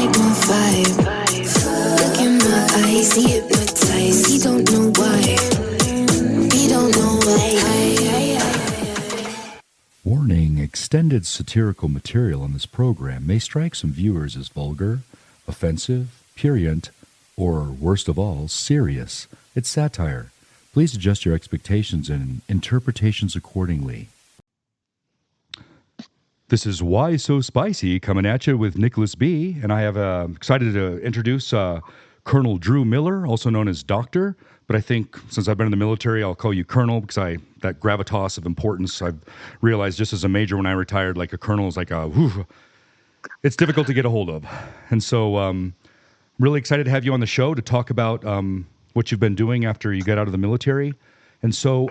like my vibe. Look in my eyes, he hypnotized. He don't know why. He don't know why. Warning, extended satirical material on this program may strike some viewers as vulgar, offensive, prurient, or, worst of all, serious. It's satire. Please adjust your expectations and interpretations accordingly. This is Why So Spicy coming at you with Nicholas B. And I have excited to introduce Colonel Drew Miller, also known as Doctor. But I think since I've been in the military, I'll call you Colonel because that gravitas of importance, I've realized just as a major when I retired, like a colonel is like it's difficult to get a hold of. And so really excited to have you on the show to talk about what you've been doing after you got out of the military. And so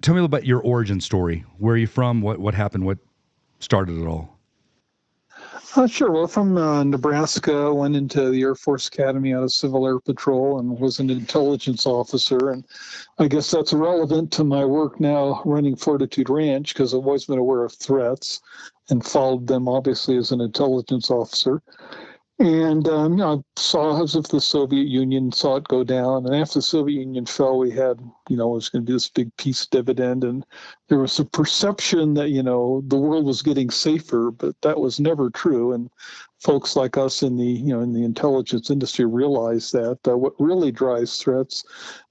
tell me a little about your origin story. Where are you from? What happened? What started it all? Sure. Well, from Nebraska, went into the Air Force Academy out of Civil Air Patrol and was an intelligence officer. And I guess that's relevant to my work now running Fortitude Ranch because I've always been aware of threats and followed them, obviously, as an intelligence officer. And I saw as if the Soviet Union saw it go down. And after the Soviet Union fell, we had, it was going to be this big peace dividend. And there was a perception that, the world was getting safer, but that was never true. And folks like us in the, in the intelligence industry realized that what really drives threats,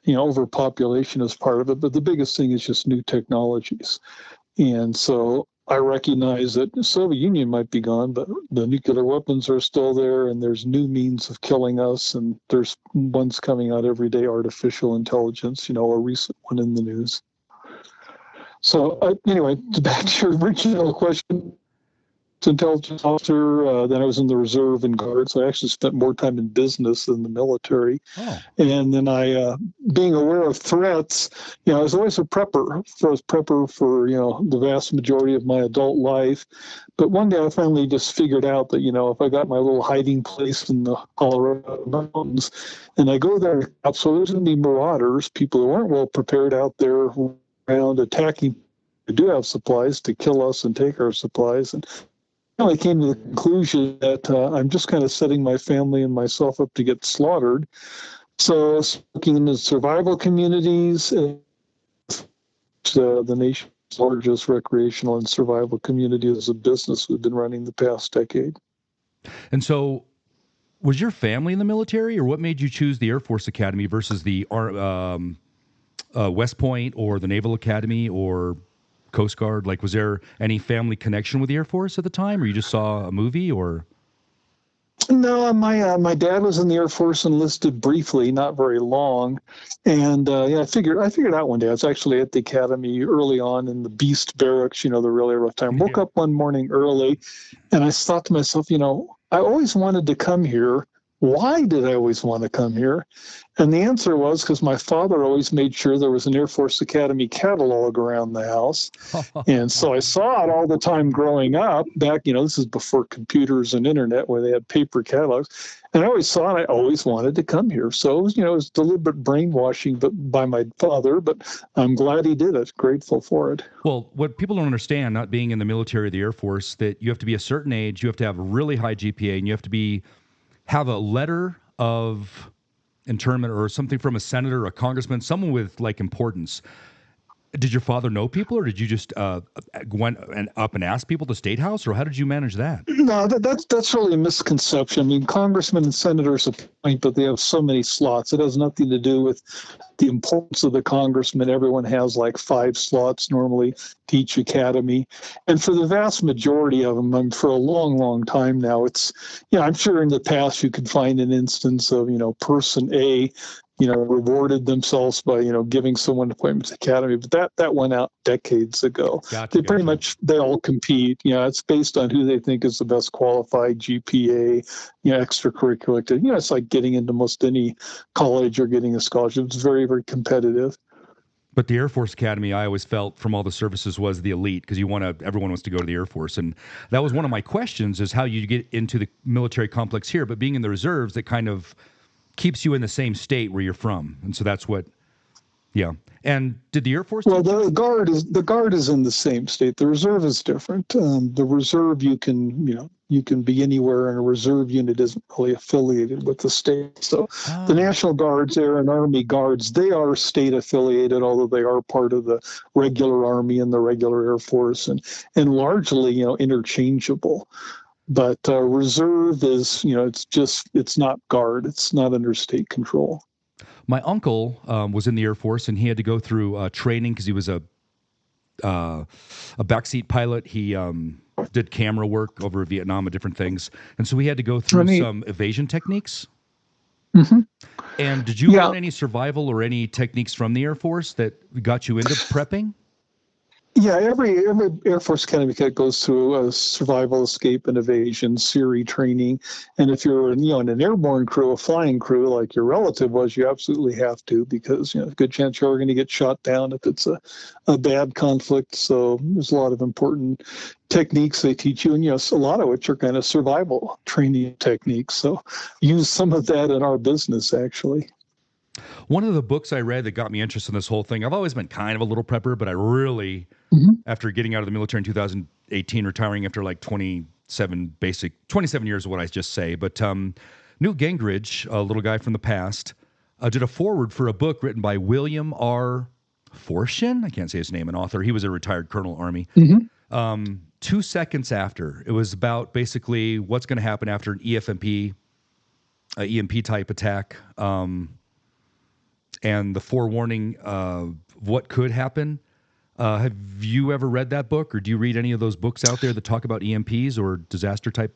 overpopulation is part of it. But the biggest thing is just new technologies. And so I recognize that the Soviet Union might be gone, but the nuclear weapons are still there, and there's new means of killing us, and there's ones coming out every day, artificial intelligence, a recent one in the news. So anyway, back to your original question. Intelligence officer, then I was in the reserve and guard, so I actually spent more time in business than the military. Oh. And then I, being aware of threats, I was always a prepper. So I was prepper for, the vast majority of my adult life. But one day I finally just figured out that, if I got my little hiding place in the Colorado mountains, and I go there, so there's going to be marauders, people who aren't well prepared out there around attacking, who do have supplies to kill us and take our supplies. And I came to the conclusion that I'm just kind of setting my family and myself up to get slaughtered. So I was working in the survival communities, the nation's largest recreational and survival community as a business we've been running the past decade. And so was your family in the military, or what made you choose the Air Force Academy versus the West Point or the Naval Academy or Coast Guard? Like, was there any family connection with the Air Force at the time, or you just saw a movie, or? No, my dad was in the Air Force, enlisted briefly, not very long, and I figured out one day. I was actually at the academy early on in the Beast Barracks, the really rough time. Woke up one morning early, and I thought to myself, I always wanted to come here. Why did I always want to come here? And the answer was because my father always made sure there was an Air Force Academy catalog around the house. And so I saw it all the time growing up. Back, this is before computers and internet where they had paper catalogs. And I always saw it. I always wanted to come here. So it was deliberate brainwashing by my father, but I'm glad he did it. Grateful for it. Well, what people don't understand, not being in the military or the Air Force, that you have to be a certain age, you have to have a really high GPA, and you have to have a letter of internment or something from a senator, a congressman, someone with importance. Did your father know people, or did you just went up and asked people at the State House, or how did you manage that? No, that's really a misconception. I mean, congressmen and senators appoint, but they have so many slots. It has nothing to do with the importance of the congressman. Everyone has 5 slots normally to each academy. And for the vast majority of them, for a long, long time now, it's, I'm sure in the past you could find an instance of, person A, rewarded themselves by, giving someone an appointment to the academy. But that went out decades ago. Gotcha, Pretty much, they all compete. It's based on who they think is the best qualified GPA, extracurricular. It's like getting into most any college or getting a scholarship. It's very, very competitive. But the Air Force Academy, I always felt from all the services was the elite, because everyone wants to go to the Air Force. And that was one of my questions, is how you get into the military complex here. But being in the reserves, that kind of keeps you in the same state where you're from. And so that's what, yeah. And did the Air Force? Well, the guard is in the same state. The reserve is different. The reserve, you can you can be anywhere, and a reserve unit isn't really affiliated with the state. So the National Guards, Air and Army Guards, they are state affiliated, although they are part of the regular Army and the regular Air Force, and largely, interchangeable. But reserve is, it's not Guard. It's not under state control. My uncle was in the Air Force, and he had to go through training because he was a backseat pilot. He did camera work over Vietnam and different things, and so he had to go through some evasion techniques. Mm-hmm. And did you learn any survival or any techniques from the Air Force that got you into prepping? Yeah, every Air Force Academy cadet goes through a survival, escape, and evasion SERE training. And if you're in an airborne crew, a flying crew like your relative was, you absolutely have to, because a good chance you're going to get shot down if it's a bad conflict. So there's a lot of important techniques they teach you, and yes, a lot of which are kind of survival training techniques. So use some of that in our business, actually. One of the books I read that got me interested in this whole thing, I've always been kind of a little prepper, but I really, after getting out of the military in 2018, retiring after like 27 years of what I just say, but Newt Gingrich, a little guy from the past, did a foreword for a book written by William R. Forstchen. I can't say his name, an author. He was a retired Colonel Army. 2 seconds after, it was about basically what's going to happen after an EMP type attack, and the forewarning of what could happen. Have you ever read that book, or do you read any of those books out there that talk about EMPs or disaster type?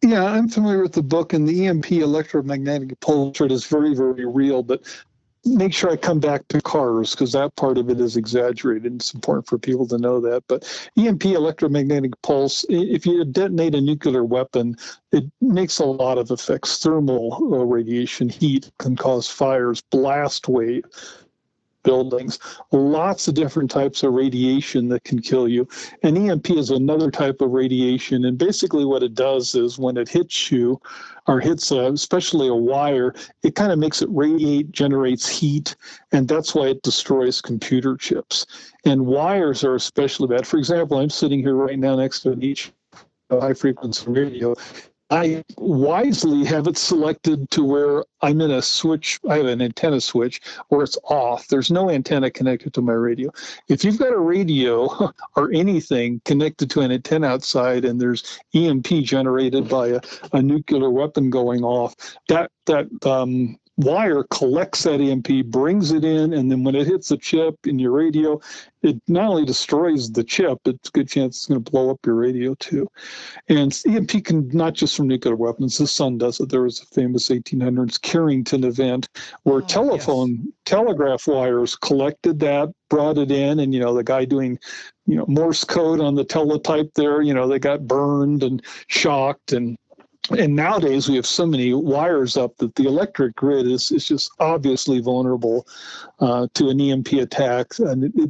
Yeah, I'm familiar with the book, and the EMP, electromagnetic pulse, is very, very real, but make sure I come back to cars, because that part of it is exaggerated. It's important for people to know that. But EMP, electromagnetic pulse, if you detonate a nuclear weapon, it makes a lot of effects. Thermal radiation, heat can cause fires, blast wave, buildings, lots of different types of radiation that can kill you. And EMP is another type of radiation. And basically what it does is when it hits you, or hits especially a wire, it kind of makes it radiate, generates heat, and that's why it destroys computer chips. And wires are especially bad. For example, I'm sitting here right now next to an high-frequency radio. I wisely have it selected to where I'm in a switch. I have an antenna switch where it's off. There's no antenna connected to my radio. If you've got a radio or anything connected to an antenna outside and there's EMP generated by a nuclear weapon going off, that wire collects that EMP, brings it in, and then when it hits the chip in your radio, it not only destroys the chip, it's a good chance it's going to blow up your radio too. And EMP can not just from nuclear weapons. The sun does it. There was a famous 1800s Carrington event where telegraph wires collected that, brought it in, and the guy doing Morse code on the teletype there, they got burned and shocked. And nowadays we have so many wires up that the electric grid is just obviously vulnerable to an EMP attack. And it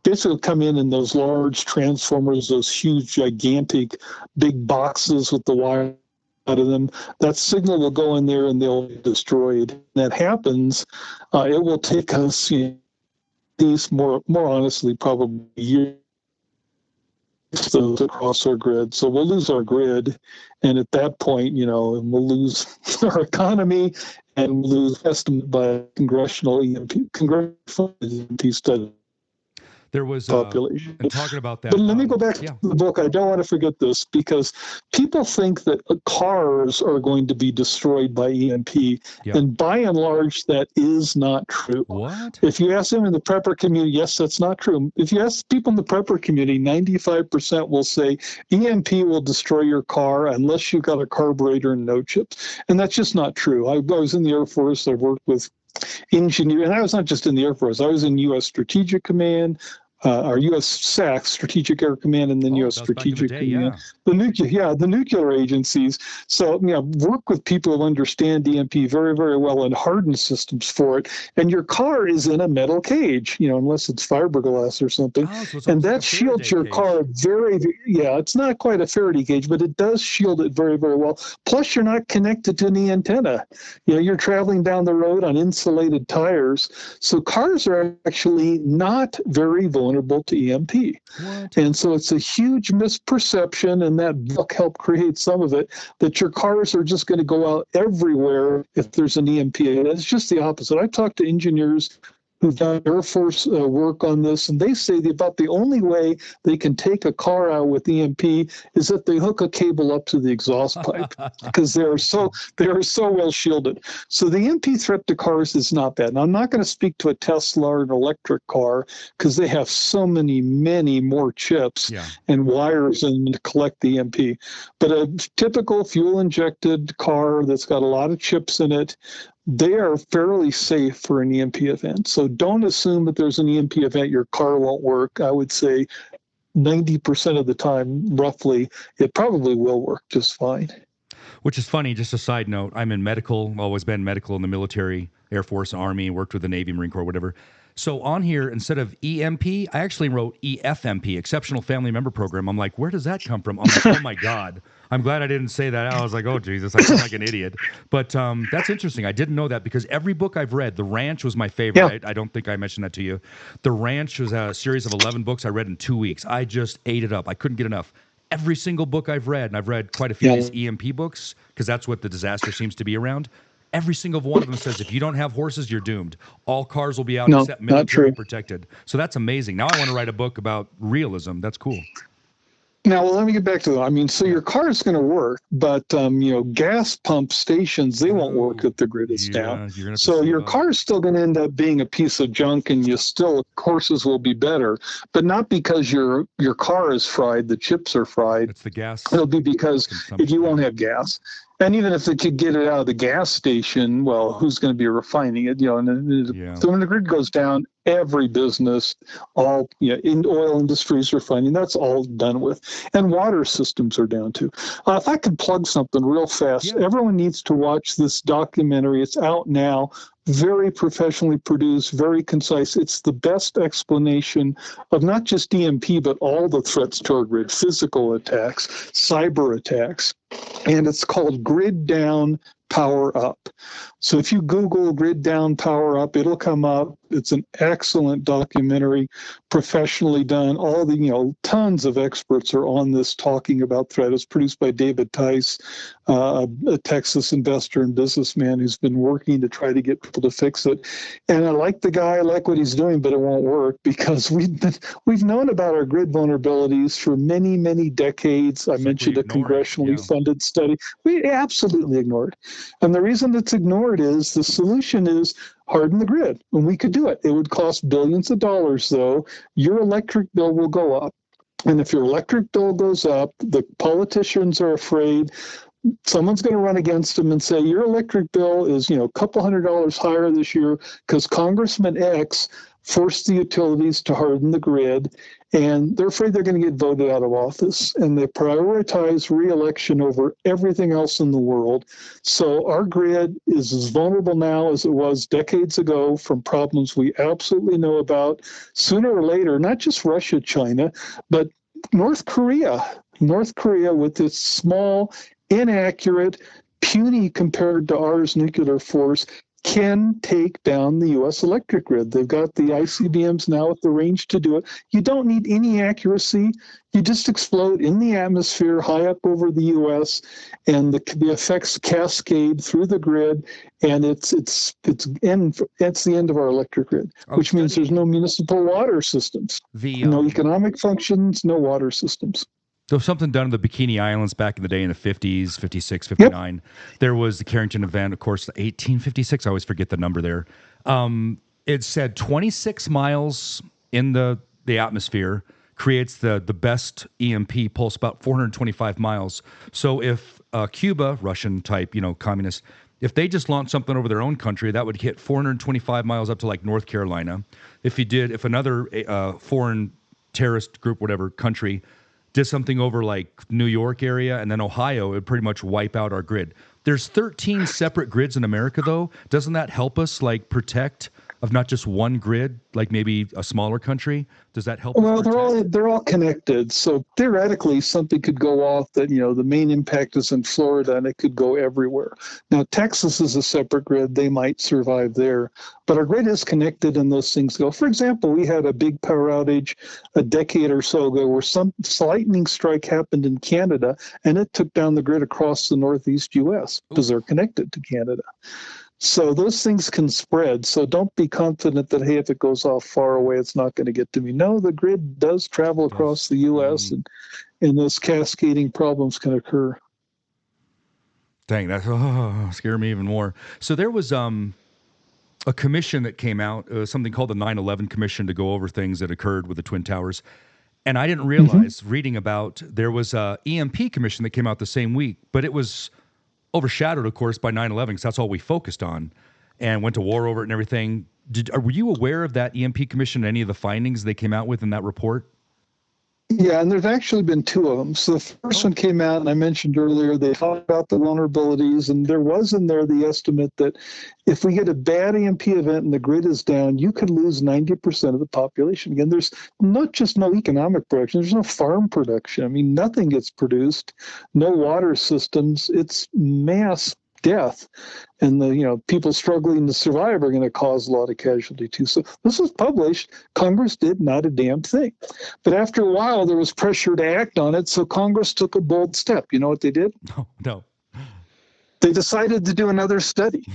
basically come in those large transformers, those huge, gigantic, big boxes with the wire out of them. That signal will go in there and they'll be destroyed. When that happens, it will take us, these more honestly, probably years across our grid. So we'll lose our grid, and at that point, we'll lose our economy and we'll lose estimate by congressional EMP study. There was population. And talking about that. But let me go back to the book. I don't want to forget this, because people think that cars are going to be destroyed by EMP, and by and large, that is not true. What? If you ask them in the prepper community, yes, that's not true. If you ask people in the prepper community, 95% will say EMP will destroy your car unless you've got a carburetor and no chips, and that's just not true. I was in the Air Force. I worked with engineers, and I was not just in the Air Force. I was in U.S. Strategic Command, or U.S. SAC, Strategic Air Command, and then U.S. Strategic Command. The nuclear agencies. So, work with people who understand EMP very, very well and harden systems for it. And your car is in a metal cage, unless it's fiberglass or something. And that shields your car very, it's not quite a Faraday cage, but it does shield it very, very well. Plus, you're not connected to any antenna. You're traveling down the road on insulated tires. So cars are actually not very vulnerable to EMP. What? And so it's a huge misperception, and that book helped create some of it, that your cars are just going to go out everywhere if there's an EMP. And it's just the opposite. I've talked to engineers who've done Air Force work on this, and they say about the only way they can take a car out with EMP is that they hook a cable up to the exhaust pipe because they are so well shielded. So the EMP threat to cars is not bad. Now, I'm not going to speak to a Tesla or an electric car because they have so many more chips and wires in them to collect the EMP. But a typical fuel-injected car that's got a lot of chips in it, they are fairly safe for an EMP event. So don't assume that there's an EMP event, your car won't work. I would say 90% of the time, roughly, it probably will work just fine. Which is funny, just a side note, I'm in medical, always been medical in the military, Air Force, Army, worked with the Navy, Marine Corps, whatever. So on here, instead of EMP, I actually wrote EFMP, Exceptional Family Member Program. I'm like, where does that come from? I'm like, oh my God. I'm glad I didn't say that. I was like, oh Jesus, I sound like an idiot. But that's interesting. I didn't know that because every book I've read, The Ranch was my favorite. I don't think I mentioned that to you. The Ranch was a series of 11 books I read in 2 weeks. I just ate it up. I couldn't get enough. Every single book I've read, and I've read quite a few of these EMP books because that's what the disaster seems to be around. Every single one of them says if you don't have horses, you're doomed. All cars will be out except military protected. So that's amazing. Now I want to write a book about realism. That's cool. Now, let me get back to that. I mean, so your car is going to work, but, gas pump stations, they won't work if the grid is down. So your car is still going to end up being a piece of junk, and horses will be better, but not because your car is fried, the chips are fried. It's the gas. It'll be because if you won't have gas. And even if they could get it out of the gas station, well, who's going to be refining it? So when the grid goes down, every business, all in oil industries refining, that's all done with. And water systems are down too. If I could plug something real fast, everyone needs to watch this documentary. It's out now. Very professionally produced, very concise. It's the best explanation of not just EMP, but all the threats to our grid, physical attacks, cyber attacks. And it's called Grid Down, Power Up. So if you Google Grid Down, Power Up, it'll come up. It's an excellent documentary, professionally done. All the, tons of experts are on this talking about threat. It's produced by David Tice, a Texas investor and businessman who's been working to try to get people to fix it. And I like the guy, I like what he's doing, but it won't work because we've known about our grid vulnerabilities for many decades. I mentioned a congressionally funded study. We absolutely ignored. And the reason it's ignored is the solution is harden the grid. And we could do it. It would cost billions of dollars, though. Your electric bill will go up. And if your electric bill goes up, the politicians are afraid someone's going to run against them and say, your electric bill is, a couple $100 higher this year because Congressman X forced the utilities to harden the grid, and they're afraid they're going to get voted out of office, and they prioritize re-election over everything else in the world. So our grid is as vulnerable now as it was decades ago from problems we absolutely know about. Sooner or later, not just Russia, China, but North Korea with its small, inaccurate, puny compared to ours nuclear force, can take down the U.S. electric grid. They've got the ICBMs now with the range to do it. You don't need any accuracy. You just explode in the atmosphere high up over the U.S., and the effects cascade through the grid, and it's the end of our electric grid, which means there's no municipal water systems, no economic functions, no water systems. There was something done in the Bikini Islands back in the day in the 50s, 56, 59. Yep. There was the Carrington event, of course, 1856. I always forget the number there. It said 26 miles in the atmosphere creates the best EMP pulse, about 425 miles. So if Cuba, Russian type, communist, if they just launched something over their own country, that would hit 425 miles up to like North Carolina. If another foreign terrorist group, whatever country, did something over like New York area and then Ohio, it would pretty much wipe out our grid. There's 13 separate grids in America, though. Doesn't that help us like protect of not just one grid, like maybe a smaller country? Does that help us Well, protect? they're all connected. So theoretically, something could go off that, the main impact is in Florida and it could go everywhere. Now, Texas is a separate grid. They might survive there. But our grid is connected and those things go. For example, we had a big power outage a decade or so ago where some lightning strike happened in Canada and it took down the grid across the Northeast U.S. because they're connected to Canada. So those things can spread. So don't be confident that, hey, if it goes off far away, it's not going to get to me. No, the grid does travel across the U.S. And those cascading problems can occur. Dang, that scared me even more. So there was a commission that came out, something called the 9/11 Commission, to go over things that occurred with the Twin Towers. And I didn't realize, reading about, there was a EMP commission that came out the same week, but it was overshadowed, of course, by 9/11 because that's all we focused on and went to war over it and everything. Were you aware of that EMP commission and any of the findings they came out with in that report? Yeah, and there's actually been two of them. So the first one came out, and I mentioned earlier, they talked about the vulnerabilities, and there was in there the estimate that if we get a bad EMP event and the grid is down, you could lose 90% of the population. Again, there's not just no economic production, there's no farm production. I mean, nothing gets produced, no water systems. It's mass death, and the people struggling to survive are going to cause a lot of casualty too. So this was published. Congress did not a damn thing, but after a while there was pressure to act on it. So Congress took a bold step. You know what they did? No. They decided to do another study.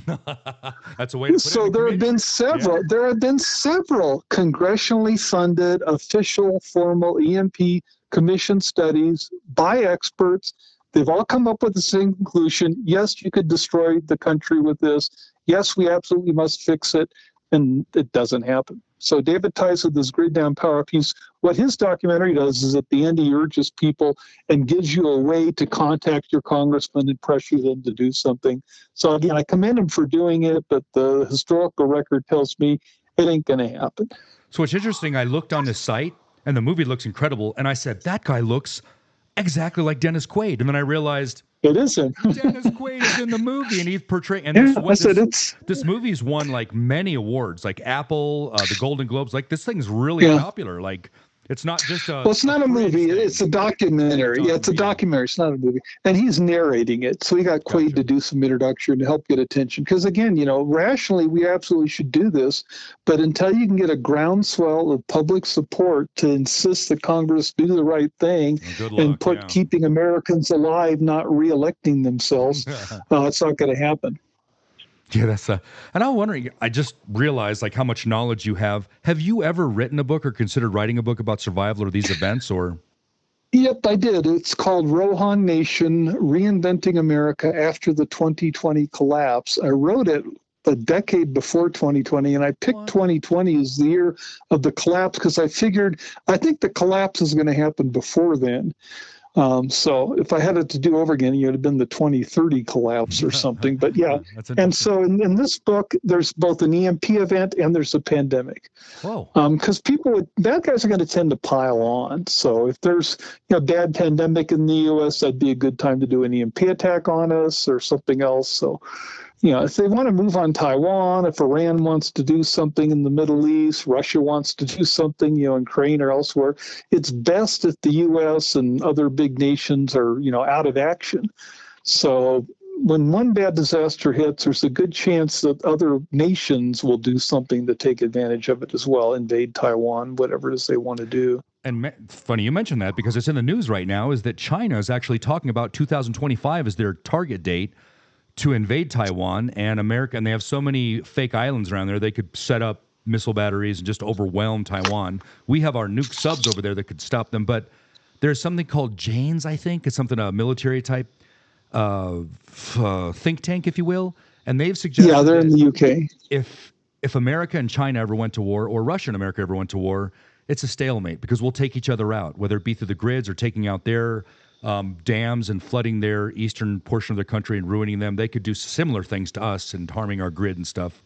That's a way to put it. So there have been several. Yeah. There have been several congressionally funded, official, formal EMP commission studies by experts. They've all come up with the same conclusion. Yes, you could destroy the country with this. Yes, we absolutely must fix it. And it doesn't happen. So David ties with this grid down power piece. What his documentary does is at the end he urges people and gives you a way to contact your congressman and pressure them to do something. So again, I commend him for doing it, but the historical record tells me it ain't going to happen. So it's interesting. I looked on his site and the movie looks incredible. And I said, that guy looks exactly like Dennis Quaid. And then I realized it isn't. Dennis Quaid is in the movie, and he's portraying. And this movie's won like many awards, like Apple, the Golden Globes. Like this thing's really popular. Like it's not just a. Well, it's not a movie. It's a documentary. Yeah, it's a documentary. It's not a movie. And he's narrating it. So he got Quaid to do some introduction to help get attention. Because again, rationally, we absolutely should do this. But until you can get a groundswell of public support to insist that Congress do the right thing and put keeping Americans alive, not reelecting themselves, it's not going to happen. Yeah, that's and I'm wondering, I just realized like how much knowledge you have. Have you ever written a book or considered writing a book about survival or these events or? Yep, I did. It's called Rohan Nation, Reinventing America After the 2020 Collapse. I wrote it a decade before 2020, and I picked 2020 as the year of the collapse because I think the collapse is going to happen before then. So if I had it to do over again, it would have been the 2030 collapse or something. But yeah, and so in this book, there's both an EMP event and there's a pandemic. Whoa! Because bad guys are going to tend to pile on. So if there's a bad pandemic in the U.S., that'd be a good time to do an EMP attack on us or something else. So. If they want to move on Taiwan, if Iran wants to do something in the Middle East, Russia wants to do something, in Ukraine or elsewhere, it's best if the U.S. and other big nations are, out of action. So when one bad disaster hits, there's a good chance that other nations will do something to take advantage of it as well, invade Taiwan, whatever it is they want to do. And funny you mentioned that because it's in the news right now, is that China is actually talking about 2025 as their target date to invade Taiwan and America, and they have so many fake islands around there, they could set up missile batteries and just overwhelm Taiwan. We have our nuke subs over there that could stop them, but there's something called Janes, I think. It's something, a military type think tank, if you will, and they've suggested they're in the UK. If America and China ever went to war, or Russia and America ever went to war, it's a stalemate because we'll take each other out, whether it be through the grids or taking out their dams and flooding their eastern portion of their country and ruining them. They could do similar things to us and harming our grid and stuff.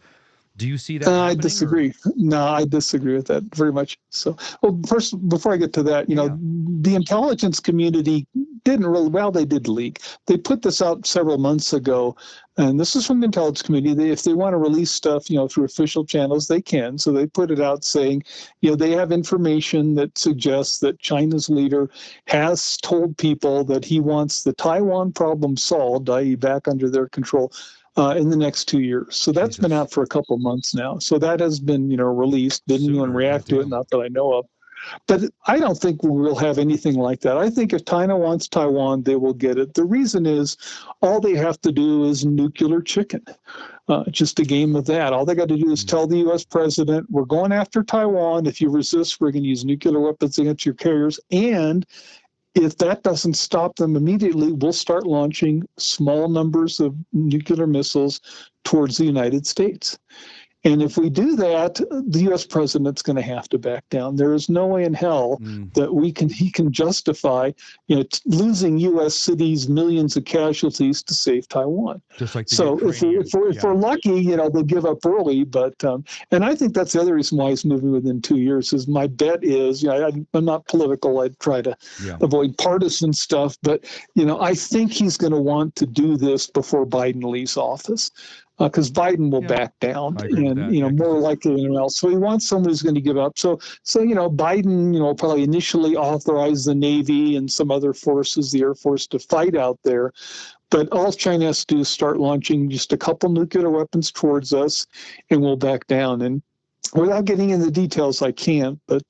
Do you see that happening? I disagree. No, I disagree with that very much. So, well, first, before I get to that, the intelligence community didn't really, well, they did leak. They put this out several months ago, and this is from the intelligence community. If they want to release stuff, through official channels, they can. So they put it out saying, they have information that suggests that China's leader has told people that he wants the Taiwan problem solved, i.e. back under their control, in the next 2 years. So that's been out for a couple months now. So that has been, released. Didn't anyone react to it? Not that I know of. But I don't think we'll have anything like that. I think if China wants Taiwan, they will get it. The reason is all they have to do is nuclear chicken. Just a game of that. All they got to do is tell the U.S. president, we're going after Taiwan. If you resist, we're going to use nuclear weapons against your carriers. And if that doesn't stop them immediately, we'll start launching small numbers of nuclear missiles towards the United States. And if we do that, the U.S. president's going to have to back down. There is no way in hell that he can justify, losing U.S. cities, millions of casualties to save Taiwan. Just like if we're lucky, they'll give up early. But and I think that's the other reason why he's moving within 2 years. Is my bet is, I'm not political. I try to avoid partisan stuff, but I think he's going to want to do this before Biden leaves office. Because Biden will back down, and more likely than anyone else. So he wants someone who's going to give up. So Biden, will probably initially authorize the Navy and some other forces, the Air Force, to fight out there. But all China has to do is start launching just a couple nuclear weapons towards us, and we'll back down. And without getting into the details, I can't, but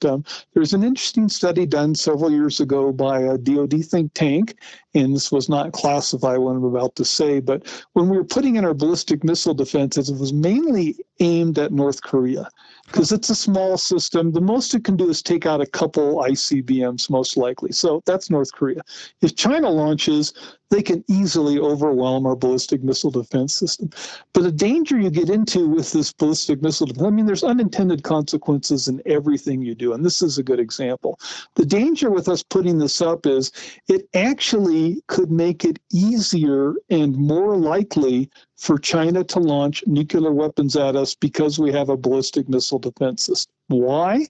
there's an interesting study done several years ago by a DoD think tank, and this was not classified, what I'm about to say, but when we were putting in our ballistic missile defenses, it was mainly aimed at North Korea, because it's a small system. The most it can do is take out a couple ICBMs, most likely. So that's North Korea. If China launches, they can easily overwhelm our ballistic missile defense system. But the danger you get into with this ballistic missile defense, there's unintended consequences in everything you do, and this is a good example. The danger with us putting this up is it actually could make it easier and more likely for China to launch nuclear weapons at us because we have a ballistic missile defense system. Why?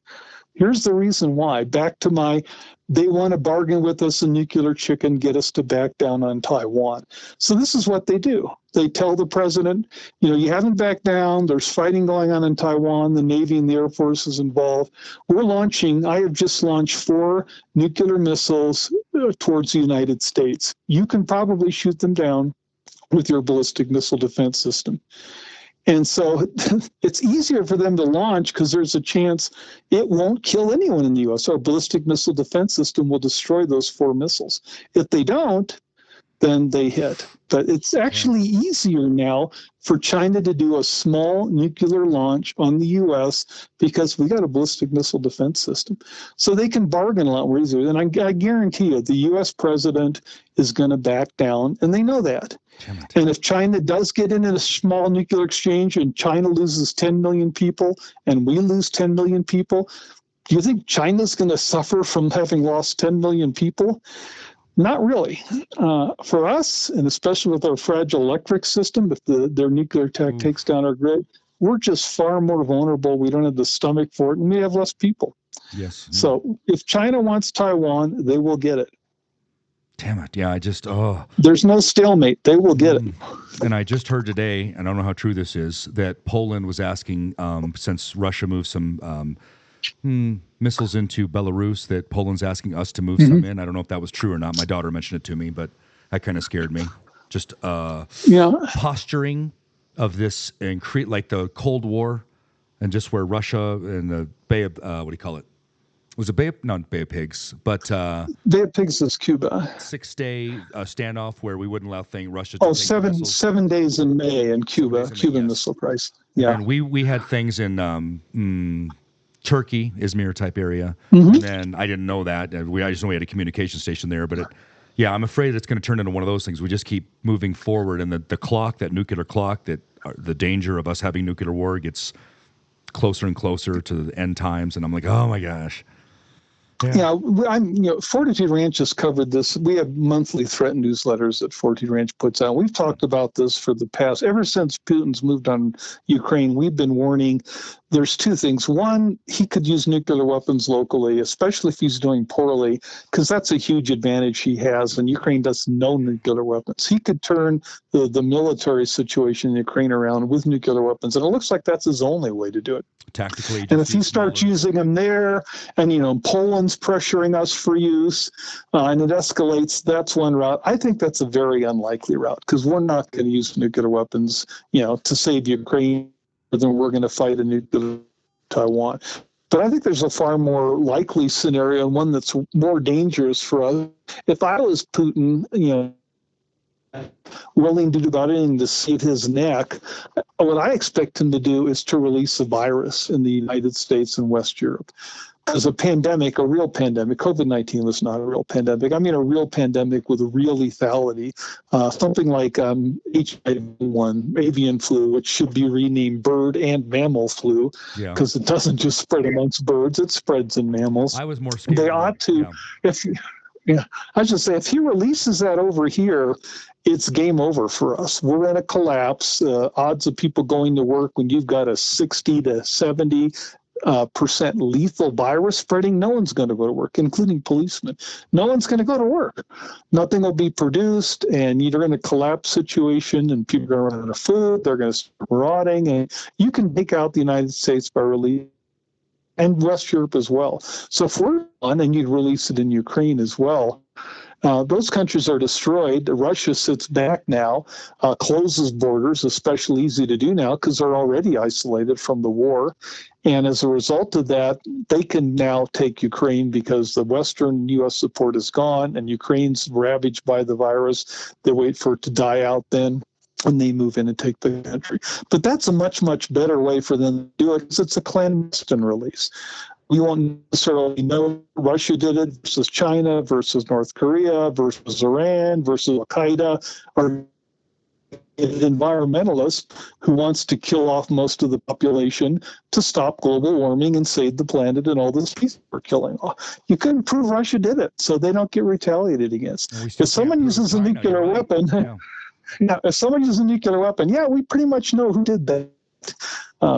Here's the reason why. Back to they want to bargain with us in nuclear chicken, get us to back down on Taiwan. So this is what they do. They tell the president, you haven't backed down. There's fighting going on in Taiwan. The Navy and the Air Force is involved. I have just launched 4 nuclear missiles towards the United States. You can probably shoot them down with your ballistic missile defense system. And so it's easier for them to launch because there's a chance it won't kill anyone in the U.S. Our ballistic missile defense system will destroy those 4 missiles. If they don't, then they hit. But it's actually easier now for China to do a small nuclear launch on the U.S. because we got a ballistic missile defense system. So they can bargain a lot more easily. And I guarantee you the U.S. president is going to back down, and they know that. And if China does get in a small nuclear exchange and China loses 10 million people and we lose 10 million people, do you think China's going to suffer from having lost 10 million people? Not really. For us, and especially with our fragile electric system, if their nuclear attack takes down our grid, we're just far more vulnerable. We don't have the stomach for it, and we have less people. Yes. So if China wants Taiwan, they will get it. Damn it. Yeah, There's no stalemate. They will get it. And I just heard today, and I don't know how true this is, that Poland was asking, since Russia moved some missiles into Belarus, that Poland's asking us to move some in. I don't know if that was true or not. My daughter mentioned it to me, but that kind of scared me. Just posturing of this, like the Cold War, and just where Russia and the Bay of, what do you call it? Was it not Bay of Pigs, but Bay of Pigs is Cuba. 6-day standoff where we wouldn't allow Russia to take seven days in May in Cuba, Cuban missile crisis. Yeah. And we had things in Turkey, Izmir type area. And then I didn't know that. I just know we had a communication station there, but I'm afraid it's going to turn into one of those things. We just keep moving forward, and the clock, that nuclear clock, the danger of us having nuclear war gets closer and closer to the end times. And I'm like, oh my gosh. Yeah, Fortitude Ranch has covered this. We have monthly threat newsletters that Fortitude Ranch puts out. We've talked about this for the past, ever since Putin's moved on Ukraine, we've been warning. There's two things. One, he could use nuclear weapons locally, especially if he's doing poorly, because that's a huge advantage he has, and Ukraine does no nuclear weapons. He could turn the military situation in Ukraine around with nuclear weapons, and it looks like that's his only way to do it. Tactically, and if he starts using them there, and Poland's pressuring us for use, and it escalates, that's one route. I think that's a very unlikely route, because we're not going to use nuclear weapons, to save Ukraine, then we're going to fight a nuclear Taiwan. But I think there's a far more likely scenario, and one that's more dangerous for us. If I was Putin, willing to do about anything to save his neck, what I expect him to do is to release a virus in the United States and West Europe. Because a pandemic, a real pandemic, COVID-19 was not a real pandemic. I mean, a real pandemic with a real lethality, something like HIV-1, avian flu, which should be renamed bird and mammal flu, because it doesn't just spread amongst birds, it spreads in mammals. I was more scared. They ought to, I was just say, if he releases that over here, it's game over for us. We're in a collapse. Odds of people going to work when you've got a 60 to 70 percent lethal virus spreading, no one's going to go to work, including policemen. No one's going to go to work. Nothing will be produced, and you're in a collapse situation, and people are going to run out of food. They're going to start rotting, and you can take out the United States by releasing, and West Europe as well. So if we're on, and you'd release it in Ukraine as well, those countries are destroyed. Russia sits back now, closes borders, especially easy to do now because they're already isolated from the war. And as a result of that, they can now take Ukraine because the Western U.S. support is gone and Ukraine's ravaged by the virus. They wait for it to die out then, and they move in and take the country. But that's a much, much better way for them to do it because it's a clandestine release. We won't necessarily know Russia did it versus China versus North Korea versus Iran versus Al-Qaeda or an environmentalist who wants to kill off most of the population to stop global warming and save the planet and all the species we're killing off. You couldn't prove Russia did it, so they don't get retaliated against. If someone uses a nuclear weapon, if someone uses a nuclear weapon, we pretty much know who did that.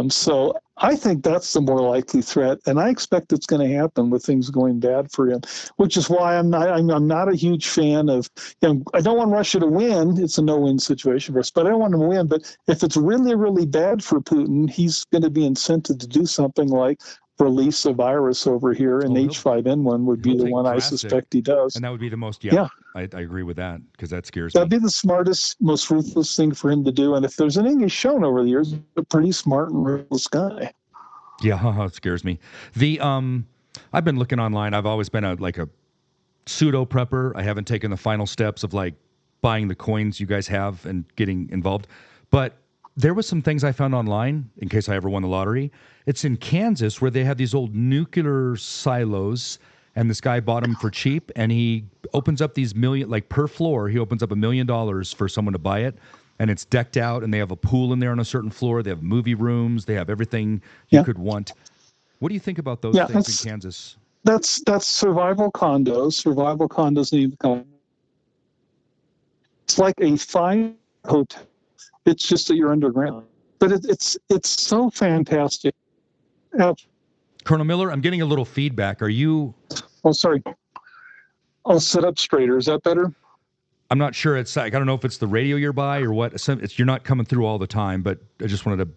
So I think that's the more likely threat, and I expect it's going to happen with things going bad for him, which is why I'm not a huge fan of, I don't want Russia to win. It's a no-win situation for us, but I don't want him to win. But if it's really, really bad for Putin, he's going to be incented to do something like release a virus over here, and H5N1 would be the one I suspect he does. And that would be the most, I agree with that, because that scares me. That'd be the smartest, most ruthless thing for him to do. And if there's anything he's shown over the years, he's a pretty smart and ruthless guy. Yeah, it scares me. I've been looking online. I've always been a pseudo prepper. I haven't taken the final steps of buying the coins you guys have and getting involved. But there was some things I found online in case I ever won the lottery. It's in Kansas where they have these old nuclear silos, and this guy bought them for cheap, and he opens up these per floor, he opens up $1 million for someone to buy it, and it's decked out, and they have a pool in there on a certain floor. They have movie rooms. They have everything you could want. What do you think about those things in Kansas? That's survival condos. Survival condos need to come. It's like a fine hotel. It's just that you're underground. But it's so fantastic. Colonel Miller, I'm getting a little feedback. Are you... Oh, sorry. I'll sit up straighter. Is that better? I'm not sure. I don't know if it's the radio you're by or what. You're not coming through all the time, but I just wanted to...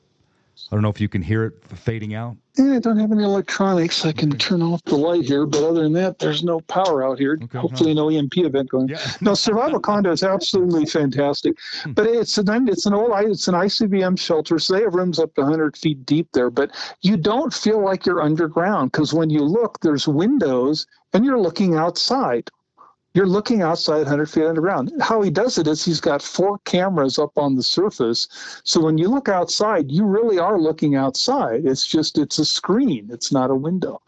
I don't know if you can hear it fading out. I don't have any electronics. I can turn off the light here, but other than that, there's no power out here. Okay, hopefully, no EMP event going. Yeah. No, survival condo is absolutely fantastic, but it's an ICBM shelter, so they have rooms up to 100 feet deep there. But you don't feel like you're underground because when you look, there's windows, and you're looking outside. You're looking outside 100 feet underground. How he does it is he's got 4 cameras up on the surface. So when you look outside, you really are looking outside. It's a screen. It's not a window.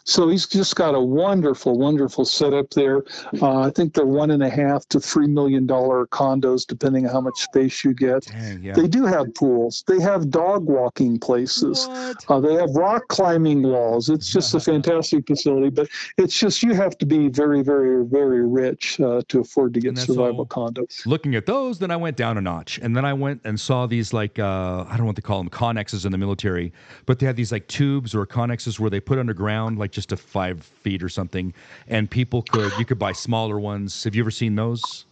So he's just got a wonderful, wonderful setup there. I think they're $1.5 to $3 million condos, depending on how much space you get. Dang, yeah. They do have pools. They have dog walking places. What? They have rock climbing walls. It's just a fantastic facility, but it's just you have to be very, very, very rich to afford to get survival condos. Looking at those, then I went down a notch, and then I went and saw these like I don't know what they call them, connexes in the military, but they had these like tubes or connexes where they put underground like just to 5 feet or something, and you could buy smaller ones. Have you ever seen those?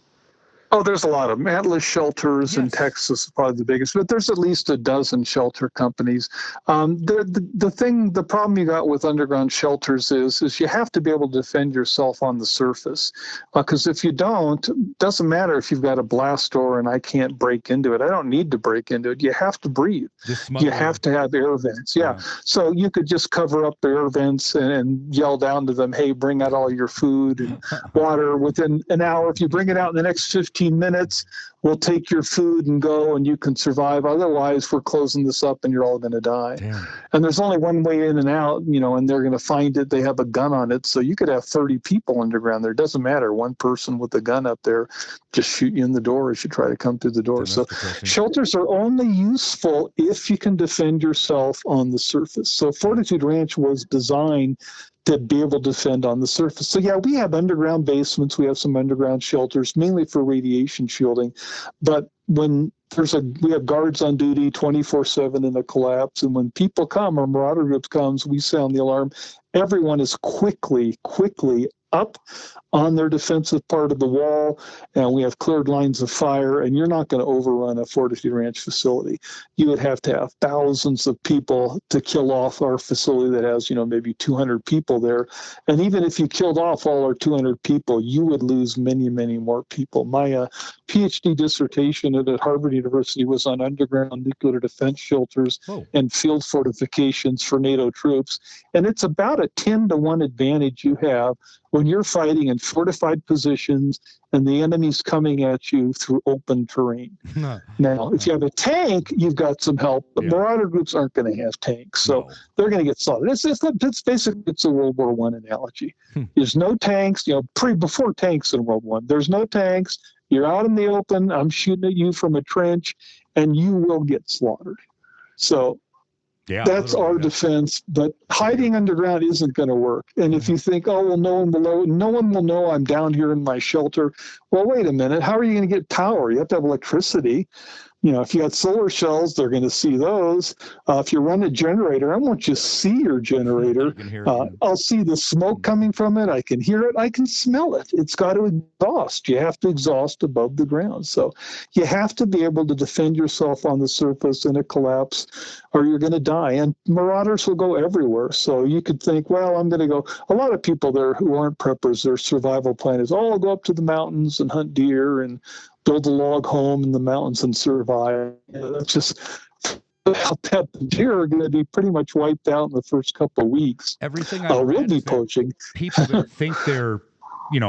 Oh, there's a lot of them. Atlas Shelters in Texas is probably the biggest, but there's at least a dozen shelter companies. The problem you got with underground shelters is you have to be able to defend yourself on the surface, because if you don't, it doesn't matter if you've got a blast door and I can't break into it. I don't need to break into it. You have to breathe. You have to have air vents. Yeah. So you could just cover up the air vents and yell down to them, hey, bring out all your food and water within an hour. If you bring it out in the next 15 minutes, we'll take your food and go, and you can survive. Otherwise, we're closing this up and you're all going to die. Damn. And there's only one way in and out, and they're going to find it. They have a gun on it. So you could have 30 people underground there. It doesn't matter. One person with a gun up there just shoot you in the door as you try to come through the door. So shelters are only useful if you can defend yourself on the surface. So Fortitude Ranch was designed to be able to defend on the surface. So yeah, we have underground basements, we have some underground shelters, mainly for radiation shielding. But when we have guards on duty 24/7 in a collapse, and when people come or marauder groups comes, we sound the alarm. Everyone is quickly up on their defensive part of the wall, and we have cleared lines of fire, and you're not going to overrun a Fortitude Ranch facility. You would have to have thousands of people to kill off our facility that has, maybe 200 people there. And even if you killed off all our 200 people, you would lose many, many more people. My PhD dissertation at Harvard University was on underground nuclear defense shelters and field fortifications for NATO troops. And it's about a 10-to-1 advantage you have when you're fighting in fortified positions and the enemy's coming at you through open terrain. Now, if you have a tank, you've got some help, but marauder groups aren't going to have tanks, so they're going to get slaughtered. It's basically a World War I analogy. There's no tanks, before tanks in World War I. There's no tanks. You're out in the open. I'm shooting at you from a trench, and you will get slaughtered. So that's our defense, but hiding underground isn't going to work. And if you think, no one will know I'm down here in my shelter. Well, wait a minute. How are you going to get power? You have to have electricity. If you got solar shells, they're going to see those. If you run a generator, I won't just see your generator. I'll see the smoke coming from it. I can hear it. I can smell it. It's got to exhaust. You have to exhaust above the ground. So you have to be able to defend yourself on the surface in a collapse, or you're going to die. And marauders will go everywhere. So you could think, well, I'm going to go. A lot of people there who aren't preppers, their survival plan is, I'll go up to the mountains and hunt deer and build a log home in the mountains and survive. That's just the deer are going to be pretty much wiped out in the first couple of weeks. Everything I will be poaching. People that think they're,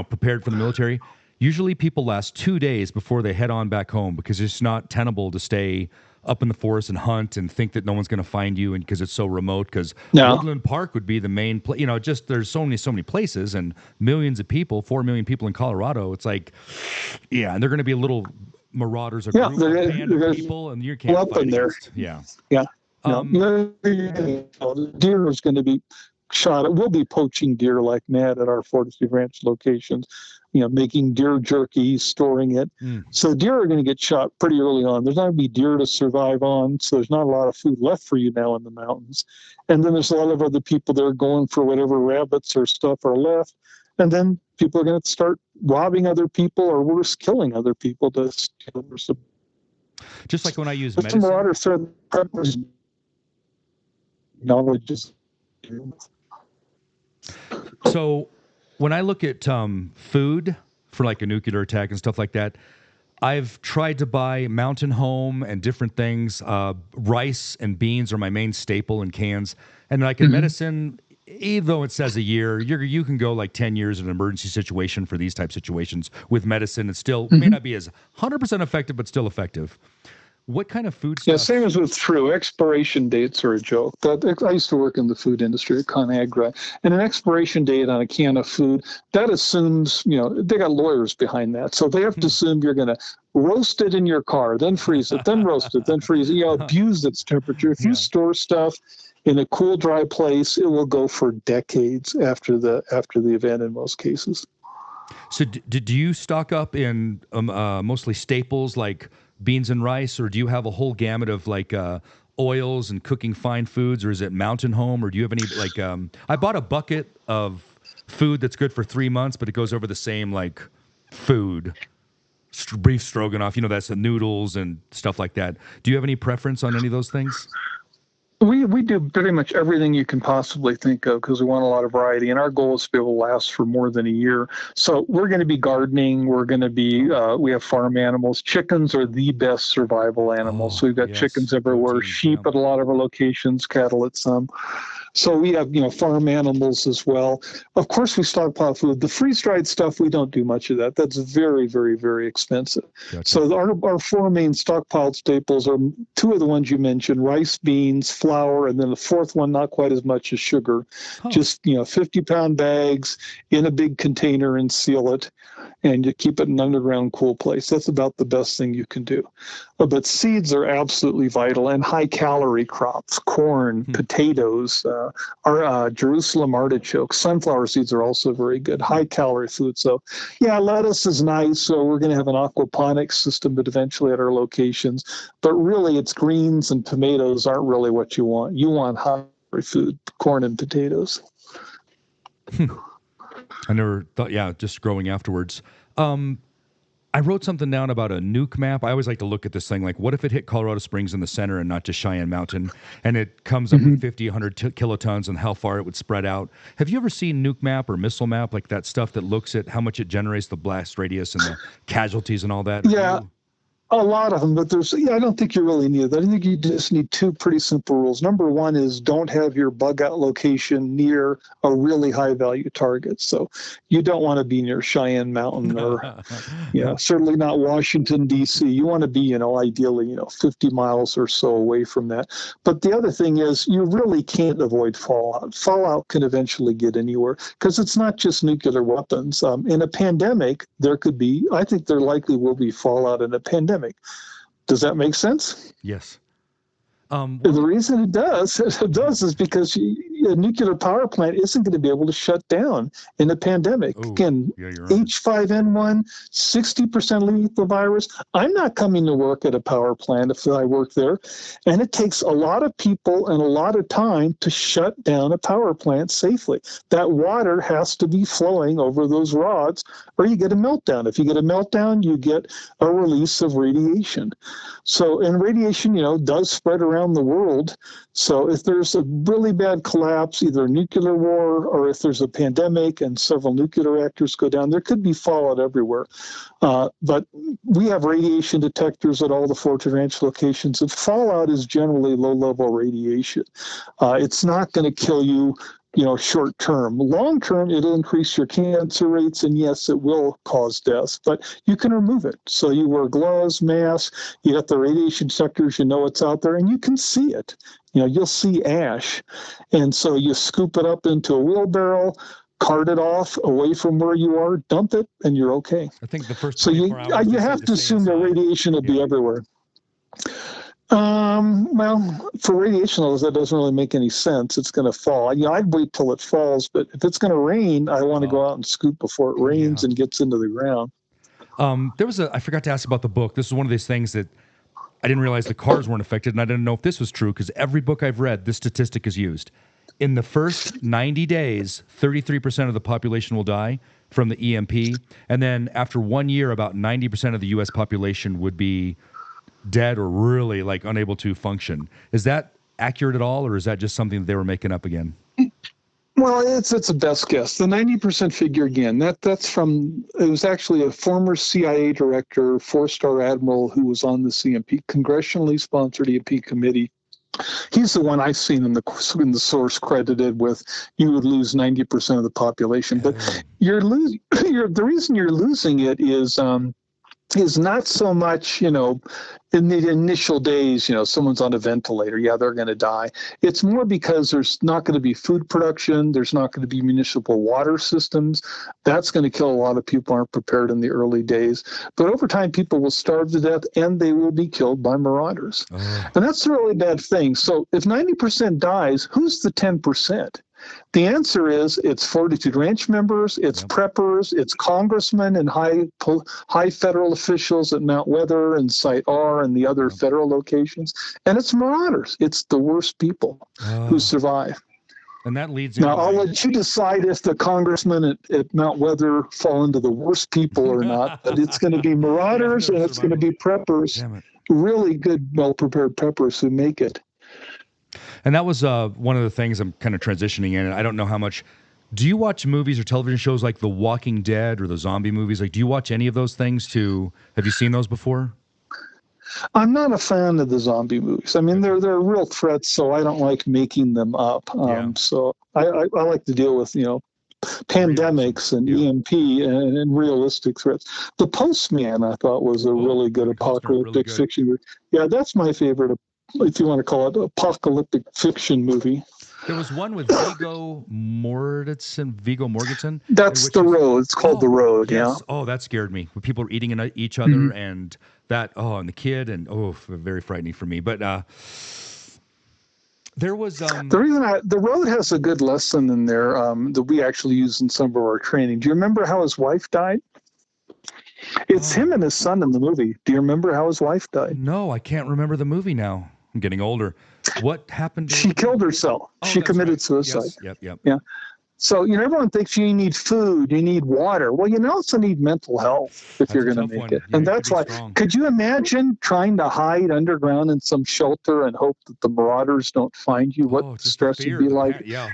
prepared for the military, usually people last 2 days before they head on back home because it's not tenable to stay up in the forest and hunt and think that no one's going to find you, and because it's so remote. Because Woodland Park would be the main place. Just there's so many places and millions of people, 4 million people in Colorado. It's like, and they're going to be little marauders or group of people, and you can't fight against. Deer is going to be shot. We'll be poaching deer like mad at our Fortitude Ranch locations. Making deer jerky, storing it. So deer are going to get shot pretty early on. There's not going to be deer to survive on, so there's not a lot of food left for you now in the mountains. And then there's a lot of other people that are going for whatever rabbits or stuff are left. And then people are going to start robbing other people, or worse, killing other people to steal their stuff. Just like when I use medicine. Marauders knowledge is. So when I look at food for like a nuclear attack and stuff like that, I've tried to buy Mountain Home and different things. Rice and beans are my main staple in cans. And like in medicine, even though it says a year, you can go like 10 years in an emergency situation for these type situations with medicine. It still may not be as 100% effective, but still effective. What kind of Yeah, same foodstuffs? as with fruit. Expiration dates are a joke. I used to work in the food industry at ConAgra, and an expiration date on a can of food, that assumes, they got lawyers behind that. So they have to assume you're going to roast it in your car, then freeze it, then roast it, then freeze it, abuse its temperature. If you Yeah. store stuff in a cool, dry place, it will go for decades after the event in most cases. So do you stock up in mostly staples like beans and rice, or do you have a whole gamut of like oils and cooking fine foods, or is it Mountain Home, or do you have any like? I bought a bucket of food that's good for 3 months, but it goes over the same like food. Beef stroganoff, that's the noodles and stuff like that. Do you have any preference on any of those things? We do pretty much everything you can possibly think of because we want a lot of variety, and our goal is to be able to last for more than a year. So we're going to be gardening. We're going to be we have farm animals. Chickens are the best survival animals. So we've got chickens everywhere. Protein, Sheep yeah. at a lot of our locations. Cattle at some. So we have, farm animals as well. Of course, we stockpile food. The freeze-dried stuff, we don't do much of that. That's very, very, very expensive. Gotcha. So our four main stockpiled staples are two of the ones you mentioned: rice, beans, flour, and then the fourth one, not quite as much as sugar. Just 50-pound bags in a big container and seal it, and you keep it in an underground cool place. That's about the best thing you can do. But seeds are absolutely vital, and high-calorie crops: corn, potatoes, our Jerusalem artichokes, sunflower seeds are also very good, high-calorie food. So, lettuce is nice. So we're going to have an aquaponics system, but eventually at our locations. But really, it's greens and tomatoes aren't really what you want. You want high-calorie food, corn and potatoes. I never thought, just growing afterwards. I wrote something down about a nuke map. I always like to look at this thing like, what if it hit Colorado Springs in the center and not just Cheyenne Mountain? And it comes up with 50, 100 kilotons and how far it would spread out. Have you ever seen nuke map or missile map, like that stuff that looks at how much it generates, the blast radius and the casualties and all that? Yeah. A lot of them, but I don't think you really need that. I think you just need two pretty simple rules. Number one is don't have your bug out location near a really high value target. So you don't want to be near Cheyenne Mountain or, certainly not Washington, D.C. You want to be, ideally, 50 miles or so away from that. But the other thing is you really can't avoid fallout. Fallout can eventually get anywhere because it's not just nuclear weapons. In a pandemic, I think there likely will be fallout in a pandemic. Does that make sense? Yes. The reason it does is because a nuclear power plant isn't going to be able to shut down in a pandemic. Again, you're right. H5N1, 60% lethal virus. I'm not coming to work at a power plant if I work there. And it takes a lot of people and a lot of time to shut down a power plant safely. That water has to be flowing over those rods or you get a meltdown. If you get a meltdown, you get a release of radiation. So, and radiation, does spread around the world. So if there's a really bad collapse, either a nuclear war or if there's a pandemic and several nuclear reactors go down, there could be fallout everywhere. But we have radiation detectors at all the Fortitude Ranch locations. And fallout is generally low-level radiation. It's not going to kill you, short term. Long term, it'll increase your cancer rates, and yes, it will cause death, but you can remove it. So you wear gloves, masks, you got the radiation detectors, it's out there, and you can see it. You'll see ash. And so you scoop it up into a wheelbarrow, cart it off away from where you are, dump it, and you're okay. I think the first So you have to assume that radiation will be everywhere. Well, for radiation levels, that doesn't really make any sense. It's going to fall. I'd wait till it falls, but if it's going to rain, I want to go out and scoop before it rains and gets into the ground. I forgot to ask about the book. This is one of these things that I didn't realize the cars weren't affected, and I didn't know if this was true because every book I've read, this statistic is used. In the first 90 days, 33% of the population will die from the EMP, and then after 1 year, about 90% of the U.S. population would be dead or really unable to function. Is that accurate at all, or is that just something that they were making up again? Well, it's a best guess. The 90% figure, again, that's from, it was actually a former CIA director, 4-star admiral who was on the CMP, congressionally sponsored EMP committee. He's the one I've seen in the source credited with you would lose 90% of the population. But the reason you're losing it is is not so much, in the initial days, someone's on a ventilator. Yeah, they're going to die. It's more because there's not going to be food production. There's not going to be municipal water systems. That's going to kill a lot of people who aren't prepared in the early days. But over time, people will starve to death and they will be killed by marauders. And that's a really bad thing. So if 90% dies, who's the 10%? The answer is it's Fortitude Ranch members, it's preppers, it's congressmen and high federal officials at Mount Weather and Site R and the other federal locations, and it's marauders. It's the worst people who survive. And that leads now, I'll let you decide if the congressmen at Mount Weather fall into the worst people or not, but it's going to be marauders and it's going to be preppers, really good, well-prepared preppers who make it. And that was one of the things I'm kind of transitioning in. I don't know how much. Do you watch movies or television shows like The Walking Dead or the zombie movies? Like, do you watch any of those things too? Have you seen those before? I'm not a fan of the zombie movies. I mean, they're real threats, so I don't like making them up. So I like to deal with, pandemics and EMP and realistic threats. The Postman, I thought, was a really good apocalyptic fiction movie. Yeah, that's my favorite, if you want to call it, apocalyptic fiction movie. There was one with Viggo Mortensen. That's The Road. It's called The Road, yes. Oh, that scared me. When people were eating each other and that, and the kid, and very frightening for me. But there was... The reason The Road has a good lesson in there that we actually use in some of our training. Do you remember how his wife died? It's him and his son in the movie. Do you remember how his wife died? No, I can't remember the movie now. I'm getting older. What happened? She killed herself. She committed suicide. Yes. Yep. Yeah. So, everyone thinks you need food, you need water. Well, you also need mental health if you're going to make it. And that's why, could you imagine trying to hide underground in some shelter and hope that the marauders don't find you? What stress would be like? Yeah,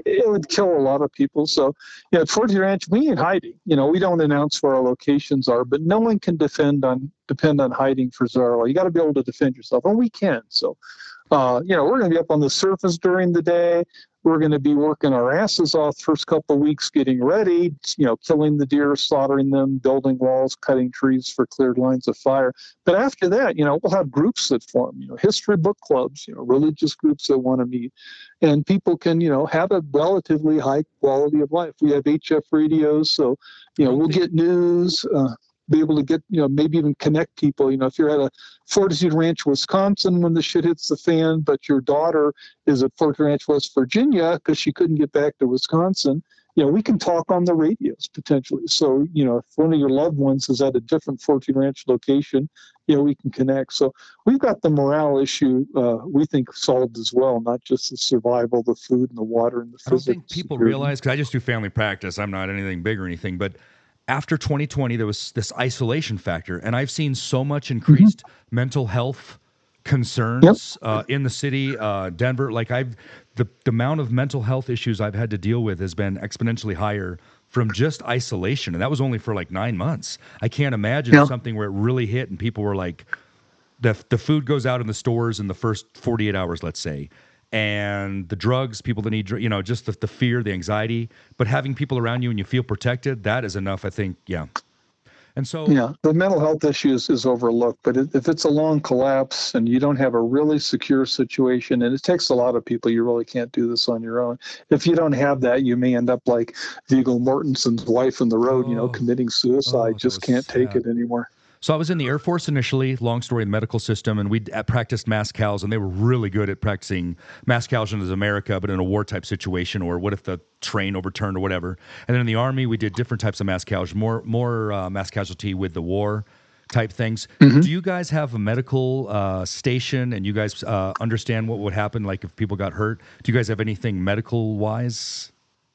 it would kill a lot of people. So, at Fortitude Ranch, we need hiding. We don't announce where our locations are, but no one can depend on hiding for Zarla. You got to be able to defend yourself, and we can. So, we're going to be up on the surface during the day. We're going to be working our asses off the first couple of weeks getting ready, killing the deer, slaughtering them, building walls, cutting trees for cleared lines of fire. But after that, we'll have groups that form, history book clubs, religious groups that want to meet. And people can, have a relatively high quality of life. We have HF radios, so, we'll get news, be able to get, maybe even connect people. If you're at a Fortitude Ranch, Wisconsin, when the shit hits the fan, but your daughter is at Fortitude Ranch, West Virginia, because she couldn't get back to Wisconsin, we can talk on the radios potentially. So, if one of your loved ones is at a different Fortitude Ranch location, we can connect. So we've got the morale issue, we think, solved as well, not just the survival, the food and the water and the physics. I don't think people realize, because I just do family practice, I'm not anything big or anything, but after 2020, there was this isolation factor, and I've seen so much increased mental health concerns in the city, Denver. Like the amount of mental health issues I've had to deal with has been exponentially higher from just isolation, and that was only for like 9 months. I can't imagine something where it really hit, and people were like, the food goes out in the stores in the first 48 hours, let's say. And the drugs, people that need, just the fear, the anxiety, but having people around you and you feel protected, that is enough, I think. Yeah. And so, the mental health issue is overlooked, but if it's a long collapse and you don't have a really secure situation, and it takes a lot of people, you really can't do this on your own. If you don't have that, you may end up like Viggo Mortensen's wife in The Road, committing suicide, just can't take it anymore. So I was in the Air Force initially, long story, in the medical system, and we practiced mass cows, and they were really good at practicing mass cows in America, but in a war-type situation, or what if the train overturned or whatever. And then in the Army, we did different types of mass cows, more mass casualty with the war type things. Do you guys have a medical station, and you guys understand what would happen, like if people got hurt? Do you guys have anything medical-wise?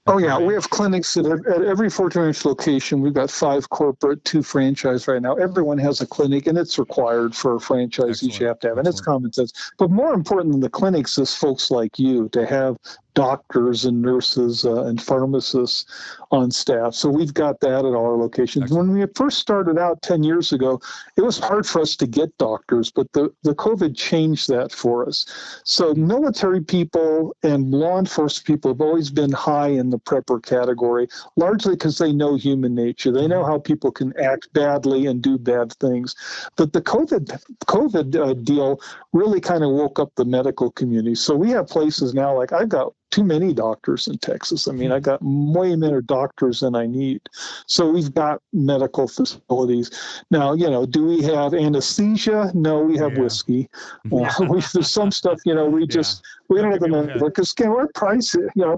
Oh, yeah. We have clinics at every Fortitude Ranch location. We've got 5 corporate, 2 franchise right now. Everyone has a clinic, and it's required for a franchise. You have to have, and it's common sense. But more important than the clinics is folks like you to have doctors and nurses and pharmacists on staff. So we've got that at all our locations. Excellent. When we first started out 10 years ago, it was hard for us to get doctors, but the COVID changed that for us. So military people and law enforcement people have always been high in the prepper category, largely because they know human nature. They know how people can act badly and do bad things. But the COVID deal really kind of woke up the medical community. So we have places now, like I've got too many doctors in Texas. I mean, I got way more doctors than I need. So we've got medical facilities. Now, do we have anesthesia? No, we have whiskey. There's some stuff, we don't have the money because our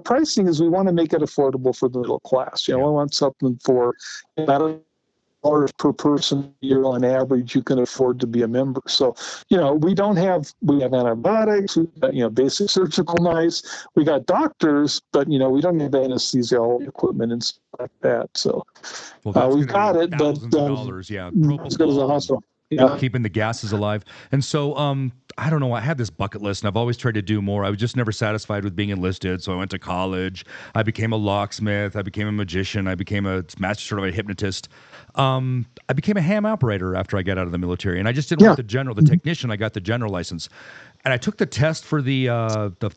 pricing is we want to make it affordable for the middle class. We want something for dollars per person a year on average you can afford to be a member. So, we have antibiotics, we've got, basic surgical knives, we got doctors, but, we don't have anesthesiology equipment and stuff like that. So we've got it, but thousands of dollars, as good as a hospital. Keeping the gases alive. And so, I don't know, I had this bucket list and I've always tried to do more. I was just never satisfied with being enlisted. So I went to college. I became a locksmith. I became a magician. I became a master certified hypnotist. I became a ham operator after I got out of the military. And I just didn't want the technician. I got the general license. And I took the test for the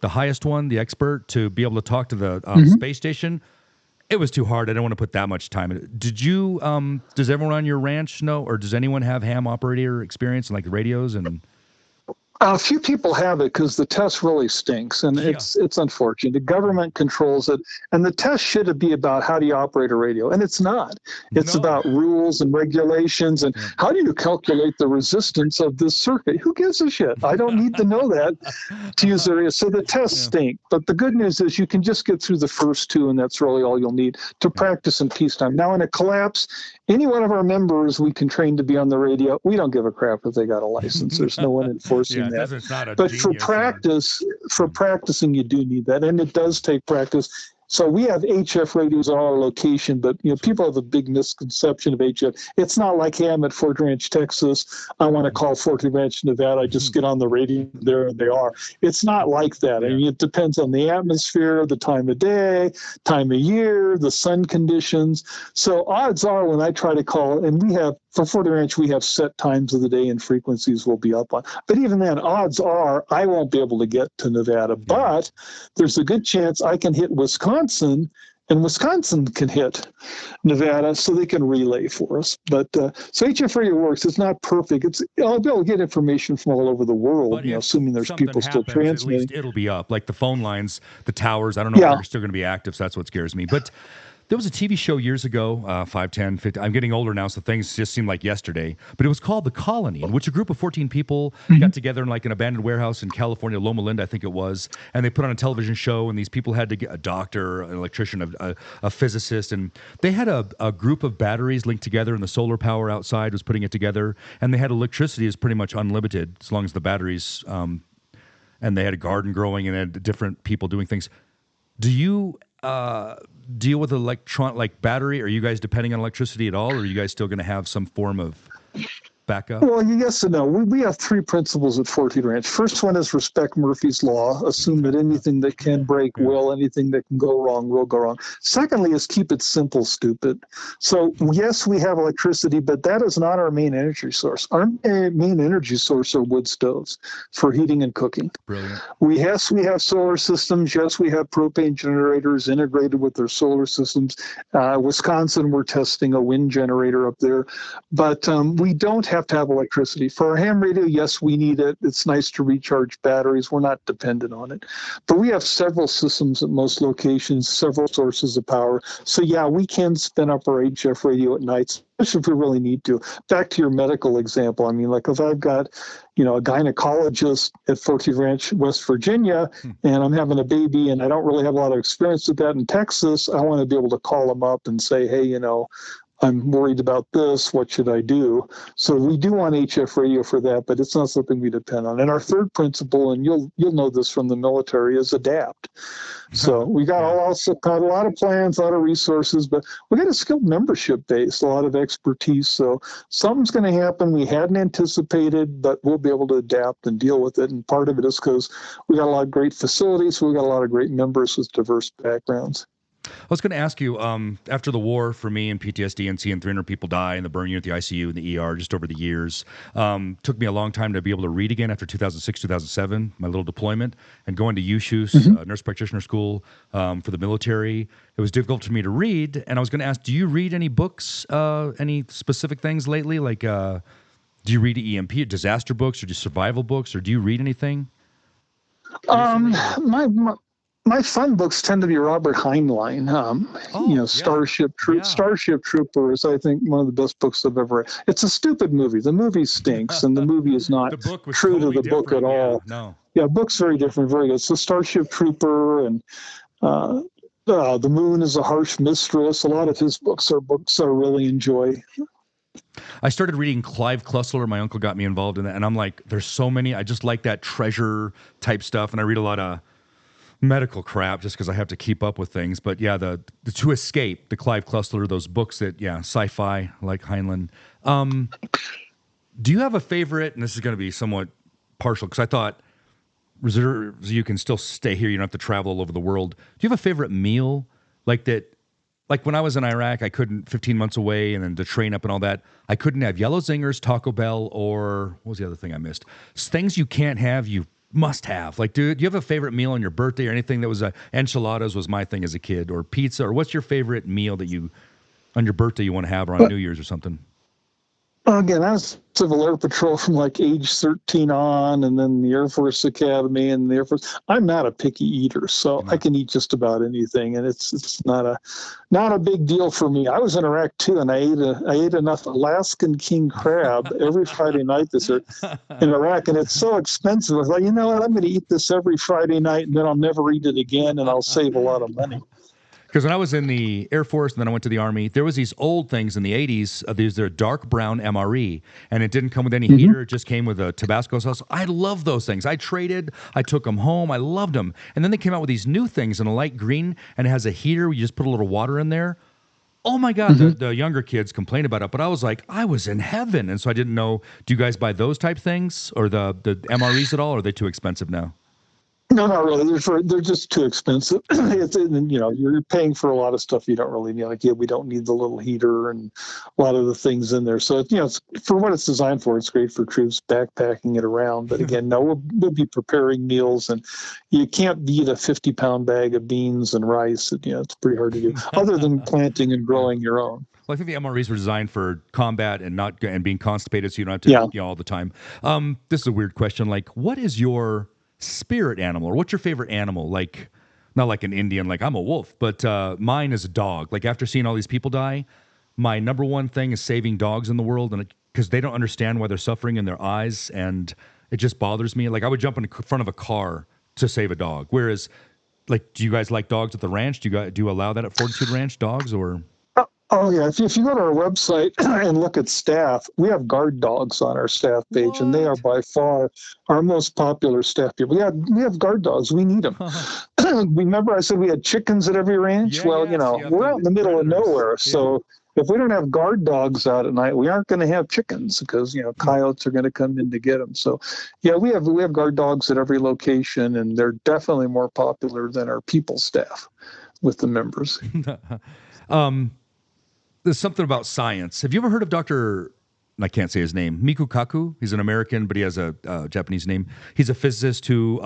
highest one, the expert, to be able to talk to the space station. It was too hard. I don't want to put that much time in it. Did you, does everyone on your ranch know, or does anyone have ham operator experience in like radios and... A few people have it because the test really stinks, and it's unfortunate. The government controls it, and the test should be about how do you operate a radio, and it's not. It's about rules and regulations, and how do you calculate the resistance of this circuit? Who gives a shit? I don't need to know that to use the radio. So the tests stink, but the good news is you can just get through the first two, and that's really all you'll need to practice in peacetime. Now, in a collapse, any one of our members we can train to be on the radio. We don't give a crap if they got a license. There's no one enforcing that. But for practicing, you do need that, and it does take practice. So we have HF radios on our location, but people have a big misconception of HF. It's not like, hey, I'm at Fort Ranch, Texas. I want to call Fortitude Ranch, Nevada. I just get on the radio. There they are. It's not like that. I mean, it depends on the atmosphere, the time of day, time of year, the sun conditions. So odds are when I try to call, and for Fortitude Ranch, we have set times of the day and frequencies we'll be up on. But even then, odds are I won't be able to get to Nevada. But there's a good chance I can hit Wisconsin, and Wisconsin can hit Nevada, so they can relay for us. But so HF radio works. It's not perfect. I'll be able to get information from all over the world, assuming there's people still transmitting. At least it'll be up. Like the phone lines, the towers, I don't know if they're still going to be active, so that's what scares me. But there was a TV show years ago, 5, 10, 15. I'm getting older now, so things just seem like yesterday. But it was called The Colony, in which a group of 14 people got together in like an abandoned warehouse in California, Loma Linda, I think it was. And they put on a television show, and these people had to get a doctor, an electrician, a physicist. And they had a group of batteries linked together, and the solar power outside was putting it together. And they had electricity is pretty much unlimited as long as the batteries, and they had a garden growing and had different people doing things. Do you deal with battery? Are you guys depending on electricity at all, or are you guys still going to have some form of backup? Well, yes and no. We have three principles at Fortitude Ranch. First one is respect Murphy's Law. Assume that anything that can break will, anything that can go wrong will go wrong. Secondly is keep it simple, stupid. So, yes, we have electricity, but that is not our main energy source. Our main energy source are wood stoves for heating and cooking. Brilliant. We have solar systems. Yes, we have propane generators integrated with their solar systems. Wisconsin, we're testing a wind generator up there. But we don't have to have electricity. For our ham radio, yes, we need it. It's nice to recharge batteries. We're not dependent on it. But we have several systems at most locations, several sources of power. So, yeah, we can spin up our HF radio at nights, especially if we really need to. Back to your medical example, I mean, like if I've got, a gynecologist at Fortitude Ranch, West Virginia, and I'm having a baby and I don't really have a lot of experience with that in Texas, I want to be able to call them up and say, hey, I'm worried about this. What should I do? So we do want HF radio for that, but it's not something we depend on. And our third principle, and you'll know this from the military, is adapt. So we got got a lot of plans, a lot of resources, but we got a skilled membership base, a lot of expertise. So something's going to happen we hadn't anticipated, but we'll be able to adapt and deal with it. And part of it is because we got a lot of great facilities. We got a lot of great members with diverse backgrounds. I was going to ask you, after the war, for me and PTSD and seeing 300 people die in the burn unit, the ICU, and the ER just over the years, took me a long time to be able to read again after 2006, 2007, my little deployment, and going to USHUS, nurse practitioner school for the military. It was difficult for me to read, and I was going to ask, do you read any books, any specific things lately? Like, do you read EMP, disaster books, or just survival books, or do you read anything? My fun books tend to be Robert Heinlein. Starship Trooper is, I think, one of the best books I've ever read. It's a stupid movie. The movie stinks, and the movie is not true to the book at all. Book's very different, very good. So Starship Trooper and The Moon is a Harsh Mistress. A lot of his books are books I really enjoy. I started reading Clive Cussler. My uncle got me involved in that, and I'm like, there's so many. I just like that treasure type stuff, and I read a lot of medical crap just because I have to keep up with things. But yeah, the To Escape, the Clive Cussler, those books that, sci-fi like Heinlein. Do you have a favorite? And this is going to be somewhat partial because I thought reserves, you can still stay here. You don't have to travel all over the world. Do you have a favorite meal like that? Like when I was in Iraq, I couldn't, 15 months away, and then to train up and all that, I couldn't have Yellow Zingers, Taco Bell, or what was the other thing I missed? Things you can't have, you must have. Like, do you have a favorite meal on your birthday or anything that was enchiladas was my thing as a kid, or pizza, or what's your favorite meal that you on your birthday you want to have, or on New Year's or something? Again, I was Civil Air Patrol from like age 13 on, and then the Air Force Academy and the Air Force. I'm not a picky eater, so I can eat just about anything, and it's not a big deal for me. I was in Iraq too, and I ate enough Alaskan king crab every Friday night this year in Iraq, and it's so expensive. I was like, you know what? I'm going to eat this every Friday night, and then I'll never eat it again, and I'll save a lot of money. Because when I was in the Air Force and then I went to the Army, there was these old things in the 80s. They're dark brown MRE, and it didn't come with any heater. It just came with a Tabasco sauce. I love those things. I traded. I took them home. I loved them. And then they came out with these new things in a light green, and it has a heater. You just put a little water in there. Oh, my God. The younger kids complain about it, but I was like, I was in heaven. And so I didn't know, do you guys buy those type things or the MREs at all, or are they too expensive now? No, not really. They're just too expensive. You're paying for a lot of stuff you don't really need. Like, we don't need the little heater and a lot of the things in there. So, it's, for what it's designed for, it's great for troops backpacking it around. But again, we'll be preparing meals, and you can't eat a 50-pound bag of beans and rice. It's pretty hard to do, other than planting and growing your own. Well, I think the MREs were designed for combat and being constipated, so you don't have to all the time. This is a weird question. Like, what is your spirit animal, or what's your favorite animal? Like, not like an Indian, like I'm a wolf, but mine is a dog. Like, after seeing all these people die, my number one thing is saving dogs in the world, and because they don't understand why they're suffering in their eyes, and it just bothers me. Like, I would jump in front of a car to save a dog. Whereas, like, do you guys like dogs at the ranch? Do you allow that at Fortitude Ranch, dogs, or? Oh, yeah. If you go to our website and look at staff, we have guard dogs on our staff page, and they are by far our most popular staff people. We have guard dogs. We need them. Remember I said we had chickens at every ranch? We're out in the middle of nowhere. So if we don't have guard dogs out at night, we aren't going to have chickens because, coyotes are going to come in to get them. So, we have guard dogs at every location, and they're definitely more popular than our people staff with the members. There's something about science. Have you ever heard of Dr. I can't say his name, Miku Kaku? He's an American, but he has a Japanese name. He's a physicist who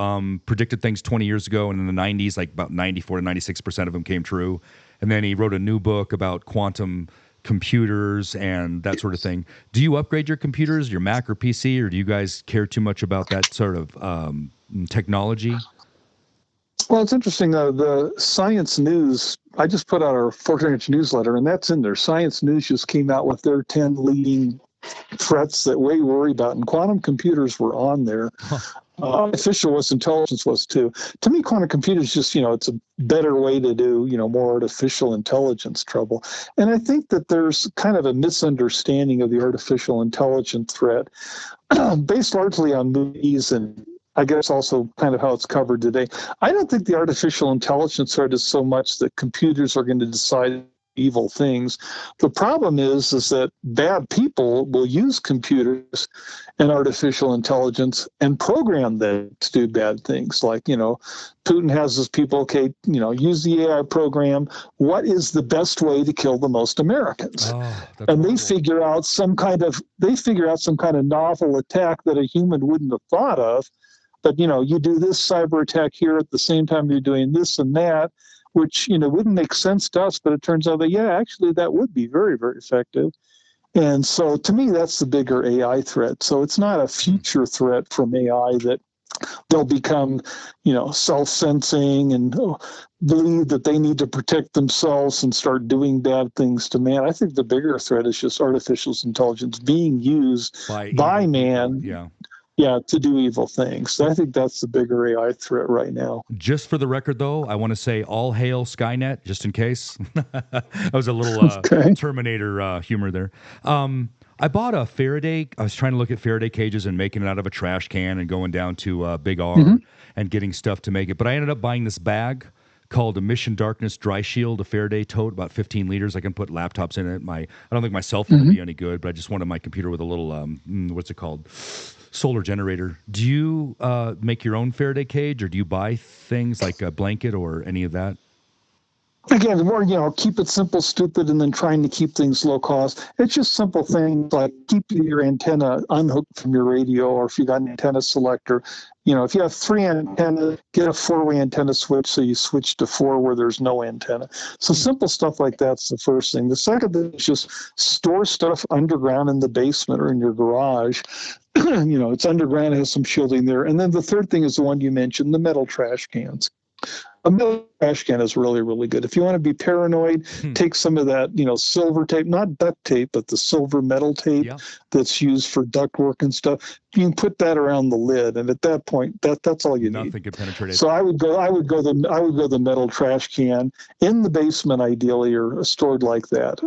predicted things 20 years ago, and in the 90s, like about 94 to 96% of them came true. And then he wrote a new book about quantum computers and that sort of thing. Do you upgrade your computers, your Mac or PC, or do you guys care too much about that sort of technology? Well, it's interesting. The Science News, I just put out our Fortitude Ranch newsletter, and that's in there. Science News just came out with their 10 leading threats that we worry about, and quantum computers were on there. artificial intelligence was too. To me, quantum computers just, it's a better way to do, more artificial intelligence trouble. And I think that there's kind of a misunderstanding of the artificial intelligence threat based largely on movies and I guess also kind of how it's covered today. I don't think the artificial intelligence threat is so much that computers are going to decide evil things. The problem is that bad people will use computers and artificial intelligence and program them to do bad things. Like, Putin has his people, okay, use the AI program. What is the best way to kill the most Americans? And they figure out some kind of novel attack that a human wouldn't have thought of. But, you do this cyber attack here at the same time you're doing this and that, which, wouldn't make sense to us. But it turns out that, actually, that would be very, very effective. And so to me, that's the bigger AI threat. So it's not a future threat from AI that they'll become, self-sensing and believe that they need to protect themselves and start doing bad things to man. I think the bigger threat is just artificial intelligence being used by man. To do evil things. So I think that's the bigger AI threat right now. Just for the record, though, I want to say all hail Skynet, just in case. That was a little Terminator humor there. I bought a Faraday. I was trying to look at Faraday cages and making it out of a trash can and going down to Big R and getting stuff to make it. But I ended up buying this bag called Emission Darkness Dry Shield, a Faraday tote, about 15 liters. I can put laptops in it. I don't think my cell phone would be any good, but I just wanted my computer with a little, what's it called? Solar generator. Do you make your own Faraday cage, or do you buy things like a blanket or any of that? Again, the more, keep it simple, stupid, and then trying to keep things low cost. It's just simple things like keep your antenna unhooked from your radio, or if you got an antenna selector, if you have 3 antennas, get a 4-way antenna switch so you switch to 4 where there's no antenna. So simple stuff like that's the first thing. The second thing is just store stuff underground in the basement or in your garage. It's underground, it has some shielding there. And then the third thing is the one you mentioned, the metal trash cans. A metal trash can is really, really good. If you want to be paranoid, take some of that, silver tape, not duct tape, but the silver metal tape that's used for ductwork and stuff. You can put that around the lid, and at that point, that's all you need. Nothing could penetrate it. So I would go the metal trash can in the basement, ideally, or stored like that.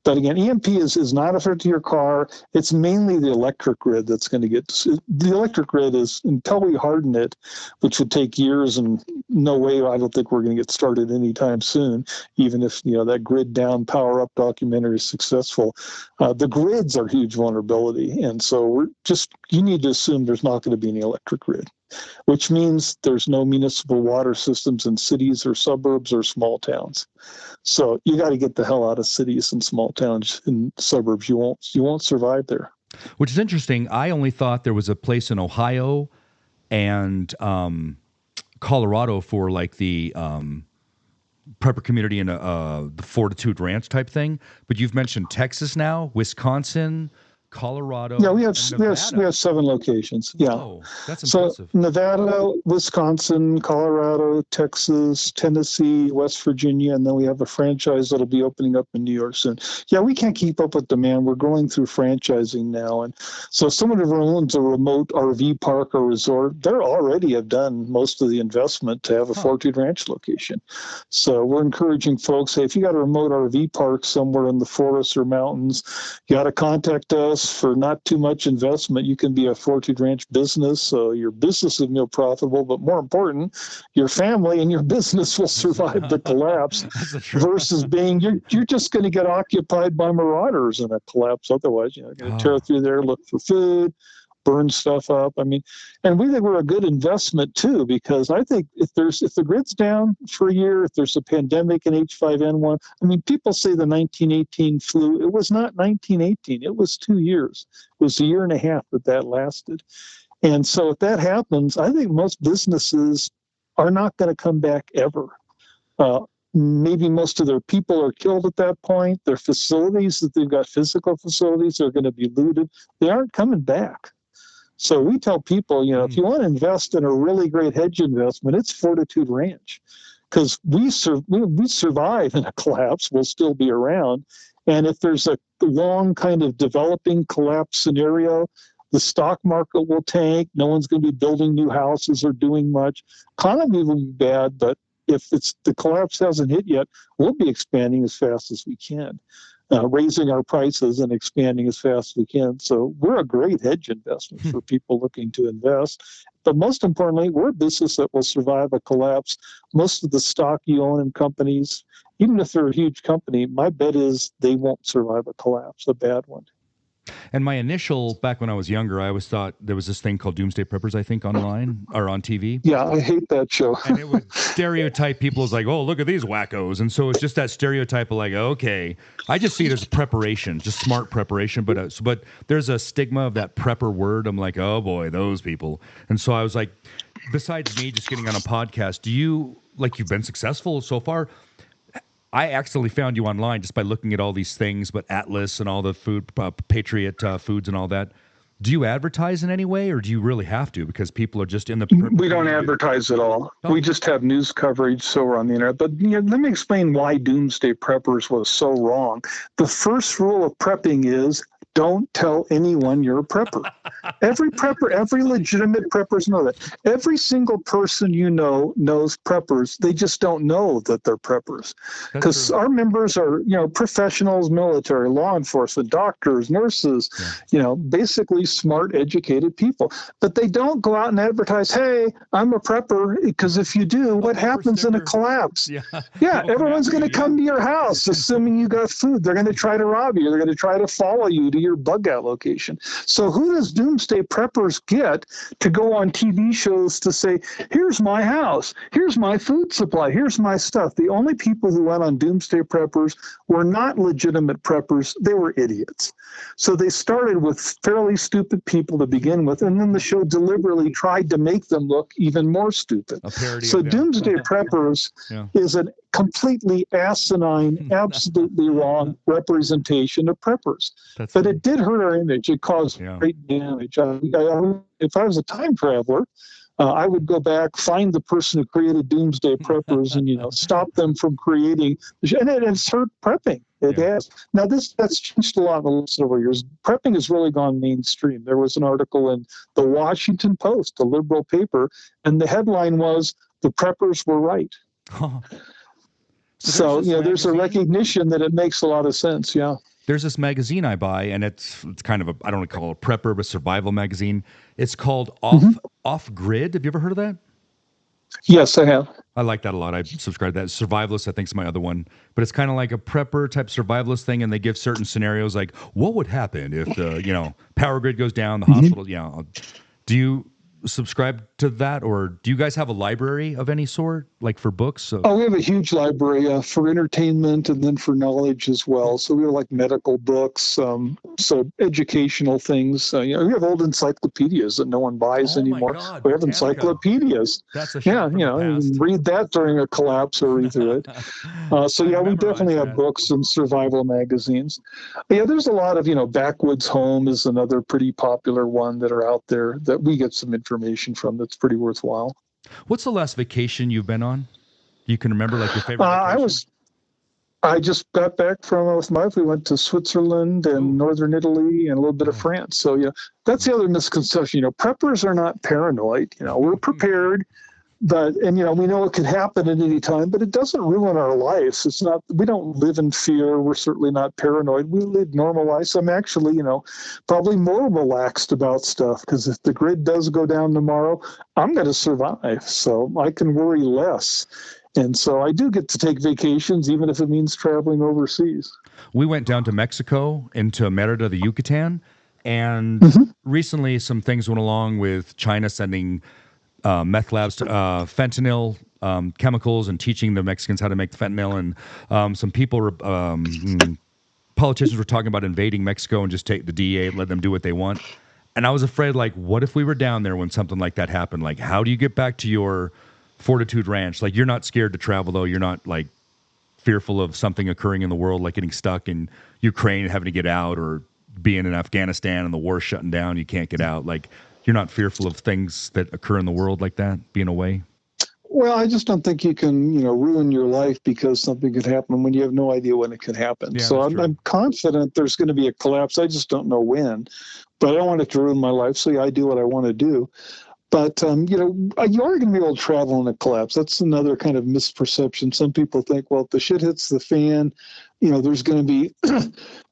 But again, EMP is not a threat to your car. It's mainly the electric grid that's going to get. The electric grid is, until we harden it, which would take years, and no way I don't think we're going to get started anytime soon, even if that grid down power up documentary is successful. The grids are huge vulnerability, and so you need to assume there's not going to be any electric grid, which means there's no municipal water systems in cities or suburbs or small towns. So you got to get the hell out of cities and small towns and suburbs. You won't survive there. Which is interesting. I only thought there was a place in Ohio and Colorado for like the prepper community and the Fortitude Ranch type thing. But you've mentioned Texas now, Wisconsin, Colorado. Yeah, we have 7 locations. Yeah, that's impressive. So Nevada, Wisconsin, Colorado, Texas, Tennessee, West Virginia, and then we have a franchise that'll be opening up in New York soon. Yeah, we can't keep up with demand. We're going through franchising now, and so someone who owns a remote RV park or resort, they already have done most of the investment to have a Fortitude Ranch location. So we're encouraging folks, hey, if you got a remote RV park somewhere in the forests or mountains, you got to contact us. For not too much investment, you can be a Fortitude Ranch business. So your business is more profitable, but more important, your family and your business will survive the collapse versus being, you're just going to get occupied by marauders in a collapse. Otherwise, you're going to tear through there, look for food, burn stuff up. I mean, and we think we're a good investment too, because I think if the grid's down for a year, if there's a pandemic in H5N1, I mean, people say the 1918 flu, it was not 1918, it was 2 years. It was a year and a half that lasted. And so if that happens, I think most businesses are not going to come back ever. Maybe most of their people are killed at that point. Their facilities, that they've got physical facilities, are going to be looted. They aren't coming back. So we tell people, if you want to invest in a really great hedge investment, it's Fortitude Ranch, because we survive in a collapse. We'll still be around. And if there's a long kind of developing collapse scenario, The stock market will tank. No one's going to be building new houses or doing much. Economy will be bad, but if the collapse hasn't hit yet, we'll be expanding as fast as we can, raising our prices and expanding as fast as we can. So we're a great hedge investment for people looking to invest. But most importantly, we're a business that will survive a collapse. Most of the stock you own in companies, even if they're a huge company, my bet is they won't survive a collapse, a bad one. And my initial, back when I was younger, I always thought there was this thing called Doomsday Preppers, I think, online or on TV. Yeah, I hate that show. And it would stereotype people as like, oh, look at these wackos. And so it's just that stereotype of like, okay, I just see it as preparation, just smart preparation. But there's a stigma of that prepper word. I'm like, oh boy, those people. And so I was like, besides me just getting on a podcast, you've been successful so far? I accidentally found you online just by looking at all these things, but Atlas and all the food, Patriot foods and all that. Do you advertise in any way, or do you really have to because people are just in the... We don't advertise at all. Oh. We just have news coverage, so we're on the internet. But let me explain why Doomsday Preppers was so wrong. The first rule of prepping is don't tell anyone you're a prepper. Every legitimate preppers know that. Every single person you know knows preppers. They just don't know that they're preppers. Because our members are, professionals, military, law enforcement, doctors, nurses, basically smart, educated people. But they don't go out and advertise, hey, I'm a prepper, because if you do, what happens in a collapse? Yeah, everyone's going to come to your house, assuming you got food. They're going to try to rob you. They're going to try to follow you to your bug out location. So who does Doomsday Preppers get to go on TV shows to say, here's my house, here's my food supply, here's my stuff? The only people who went on Doomsday Preppers were not legitimate preppers. They were idiots. So they started with fairly stupid people to begin with, and then the show deliberately tried to make them look even more stupid. So Doomsday Preppers is a completely asinine, absolutely wrong representation of preppers. But it did hurt our image. It caused great damage. If I was a time traveler, I would go back, find the person who created Doomsday Preppers, and stop them from creating. And it's hurt prepping. It has. Now that's changed a lot in the last several years. Prepping has really gone mainstream. There was an article in the Washington Post, a liberal paper, and the headline was "The Preppers Were Right." So there's a recognition that it makes a lot of sense. Yeah. There's this magazine I buy, and it's kind of I don't want to call it a prepper, but survival magazine. It's called Off Grid. Have you ever heard of that? Yes, I have. I like that a lot. I subscribe to that. Survivalist, I think, is my other one. But it's kind of like a prepper type survivalist thing, and they give certain scenarios like, what would happen if the power grid goes down, the hospital, Do you subscribe to that, or do you guys have a library of any sort, like for books? We have a huge library for entertainment and then for knowledge as well. So we have like medical books, so educational things. We have old encyclopedias that no one buys anymore. God, we have encyclopedias. That's a read that during a collapse or read through it. We definitely have books and survival magazines. There's a lot of, Backwoods Home is another pretty popular one that are out there that we get some information from that's pretty worthwhile. What's the last vacation you've been on? You can remember, like, your favorite vacation? I just got back from with my wife. We went to Switzerland and northern Italy and a little bit of France. So that's the other misconception. Preppers are not paranoid. We're prepared, but we know it could happen at any time, but it doesn't ruin our lives. It's not. We don't live in fear. We're certainly not paranoid. We live normal lives. I'm actually, probably more relaxed about stuff, because if the grid does go down tomorrow, I'm going to survive. So I can worry less. And so I do get to take vacations, even if it means traveling overseas. We went down to Mexico, into Merida, the Yucatan, and recently some things went along with China sending meth labs to fentanyl chemicals and teaching the Mexicans how to make the fentanyl. And some people were, politicians were talking about invading Mexico and just take the DEA and let them do what they want. And I was afraid, like, what if we were down there when something like that happened? Like, how do you get back to your Fortitude Ranch? Like, you're not scared to travel, though. You're not, like, fearful of something occurring in the world, like getting stuck in Ukraine and having to get out, or being in Afghanistan and the war shutting down, you can't get out. Like, you're not fearful of things that occur in the world like that, being away? Well, I just don't think you can, ruin your life because something could happen when you have no idea when it could happen. Yeah, So that's I'm, true. I'm confident there's going to be a collapse. I just don't know when. But I don't want it to ruin my life, so yeah, I do what I want to do. But you are going to be able to travel in a collapse. That's another kind of misperception. Some people think, well, if the shit hits the fan, there's going to be,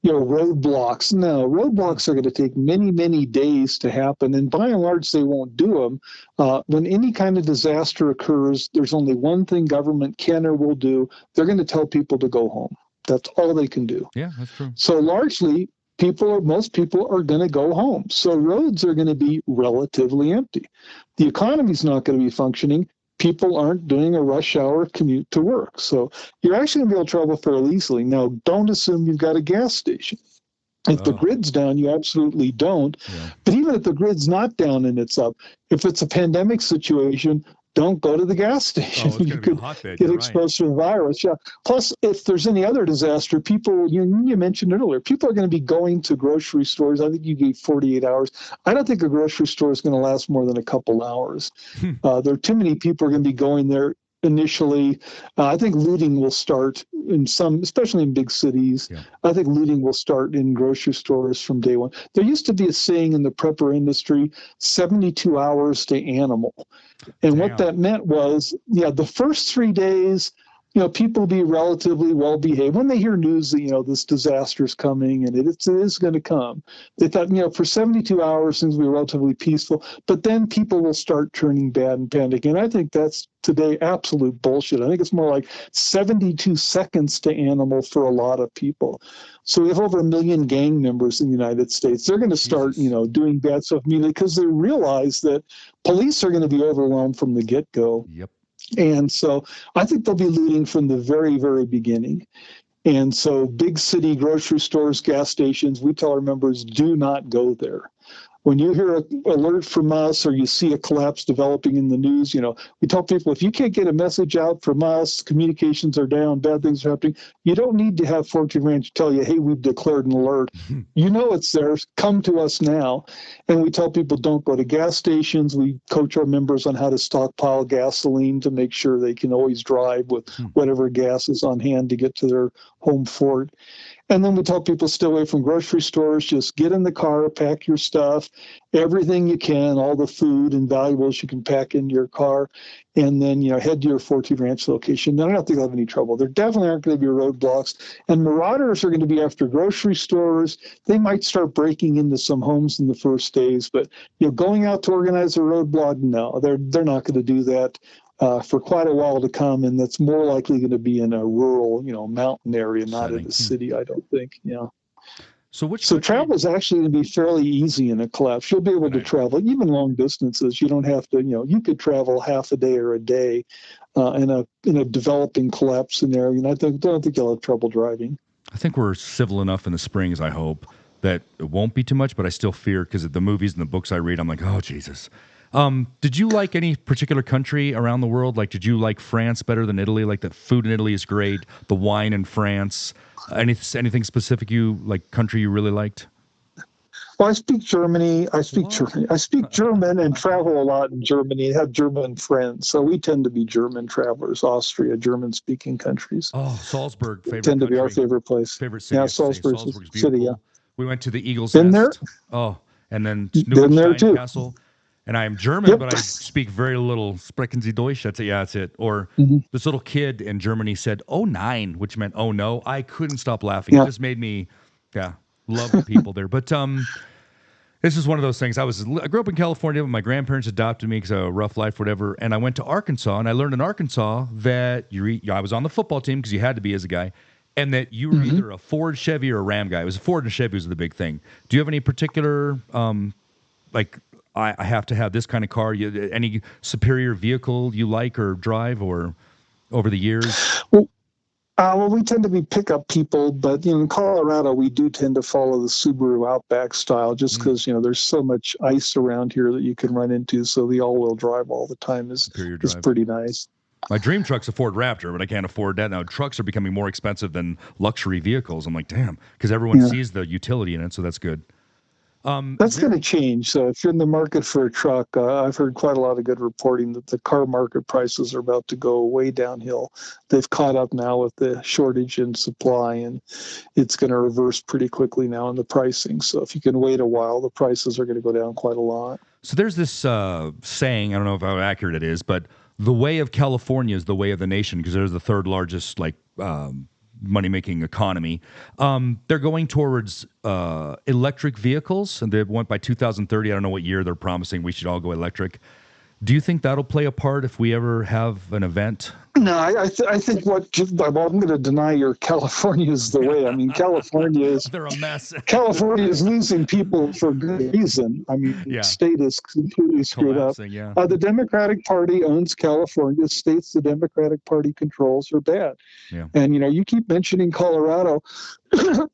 roadblocks. No, roadblocks are going to take many, many days to happen, and by and large, they won't do them. When any kind of disaster occurs, there's only one thing government can or will do. They're going to tell people to go home. That's all they can do. Yeah, that's true. So largely, most people are going to go home. So roads are going to be relatively empty. The economy's not going to be functioning. People aren't doing a rush hour commute to work. So you're actually going to be able to travel fairly easily. Now, don't assume you've got a gas station. If the grid's down, you absolutely don't. Yeah. But even if the grid's not down and it's up, if it's a pandemic situation, don't go to the gas station. Oh, it's You be a could hotbed, get you're exposed to the virus. Yeah. Plus, if there's any other disaster, people, you mentioned it earlier, people are going to be going to grocery stores. I think you gave 48 hours. I don't think a grocery store is going to last more than a couple hours. There are too many people are going to be going there initially. I think looting will start in some, especially in big cities. Yeah. I think looting will start in grocery stores from day one. There used to be a saying in the prepper industry, 72 hours to animal. And what that meant was, the first 3 days, people be relatively well behaved. When they hear news that, this disaster is coming and it is going to come, they thought, for 72 hours, things will be relatively peaceful. But then people will start turning bad and panicking. And I think that's today absolute bullshit. I think it's more like 72 seconds to animal for a lot of people. So we have over 1 million gang members in the United States. They're going to start, doing bad stuff immediately because they realize that police are going to be overwhelmed from the get-go. Yep. And so I think they'll be looting from the very, very beginning. And so big city grocery stores, gas stations, we tell our members, do not go there. When you hear an alert from us or you see a collapse developing in the news, we tell people, if you can't get a message out from us, communications are down, bad things are happening, you don't need to have Fortitude Ranch tell you, hey, we've declared an alert. You know it's there. Come to us now. And we tell people don't go to gas stations. We coach our members on how to stockpile gasoline to make sure they can always drive with whatever gas is on hand to get to their home fort. And then we tell people stay away from grocery stores. Just get in the car, pack your stuff, everything you can, all the food and valuables you can pack in your car, and then head to your Fortitude Ranch location. Then I don't think they'll have any trouble. There definitely aren't going to be roadblocks. And marauders are going to be after grocery stores. They might start breaking into some homes in the first days, but going out to organize a roadblock, no, they're not going to do that. For quite a while to come, and that's more likely going to be in a rural, mountain area, not in a city, I don't think. Yeah. So travel is actually going to be fairly easy in a collapse. You'll be able to travel even long distances. You don't have to, you could travel half a day or a day in a developing collapse scenario. And I don't think you'll have trouble driving. I think we're civil enough in the springs, I hope, that it won't be too much, but I still fear because of the movies and the books I read, I'm like, oh, Jesus. Did you like any particular country around the world? Like, did you like France better than Italy? Like, the food in Italy is great. The wine in France. Anything specific country you really liked? Well, I speak Germany. I speak German and travel a lot in Germany. Have German friends, so we tend to be German travelers. Austria, German-speaking countries. Oh, Salzburg, favorite tend to country. Be our favorite place. Favorite city. Yeah, Salzburg's beautiful. city. Yeah. We went to the Eagle's Been Nest. There? Oh, and then Been there too. Castle. And I am German, but I speak very little. Sprechen Sie Deutsch? That's it. Or this little kid in Germany said, "Oh, nine," which meant, "Oh, no." I couldn't stop laughing. Yeah. It just made me, love the people there. But this is one of those things. I grew up in California, but my grandparents adopted me because of a rough life, whatever. And I went to Arkansas, and I learned in Arkansas that I was on the football team because you had to be as a guy, and that you were either a Ford, Chevy, or a Ram guy. It was a Ford and Chevy was the big thing. Do you have any particular, I have to have this kind of car? Any superior vehicle you like or drive or over the years? Well, we tend to be pickup people, but in Colorado, we do tend to follow the Subaru Outback style just because, there's so much ice around here that you can run into. So the all-wheel drive all the time is pretty nice. My dream truck's a Ford Raptor, but I can't afford that. Now, trucks are becoming more expensive than luxury vehicles. I'm like, damn, because everyone sees the utility in it, so that's good. That's going to change. So if you're in the market for a truck, I've heard quite a lot of good reporting that the car market prices are about to go way downhill. They've caught up now with the shortage in supply, and it's going to reverse pretty quickly now in the pricing. So if you can wait a while, the prices are going to go down quite a lot. So there's this saying, I don't know how accurate it is, but the way of California is the way of the nation because they're the third largest money-making economy. They're going towards electric vehicles, and they went by 2030. I don't know what year they're promising we should all go electric. Do you think that'll play a part if we ever have an event? No, I think I'm going to deny your California is the way. I mean, California is they're a mess. California is losing people for good reason. I mean, the state is completely screwed up. Yeah. The Democratic Party owns California. States the Democratic Party controls are bad. Yeah. And, you keep mentioning Colorado.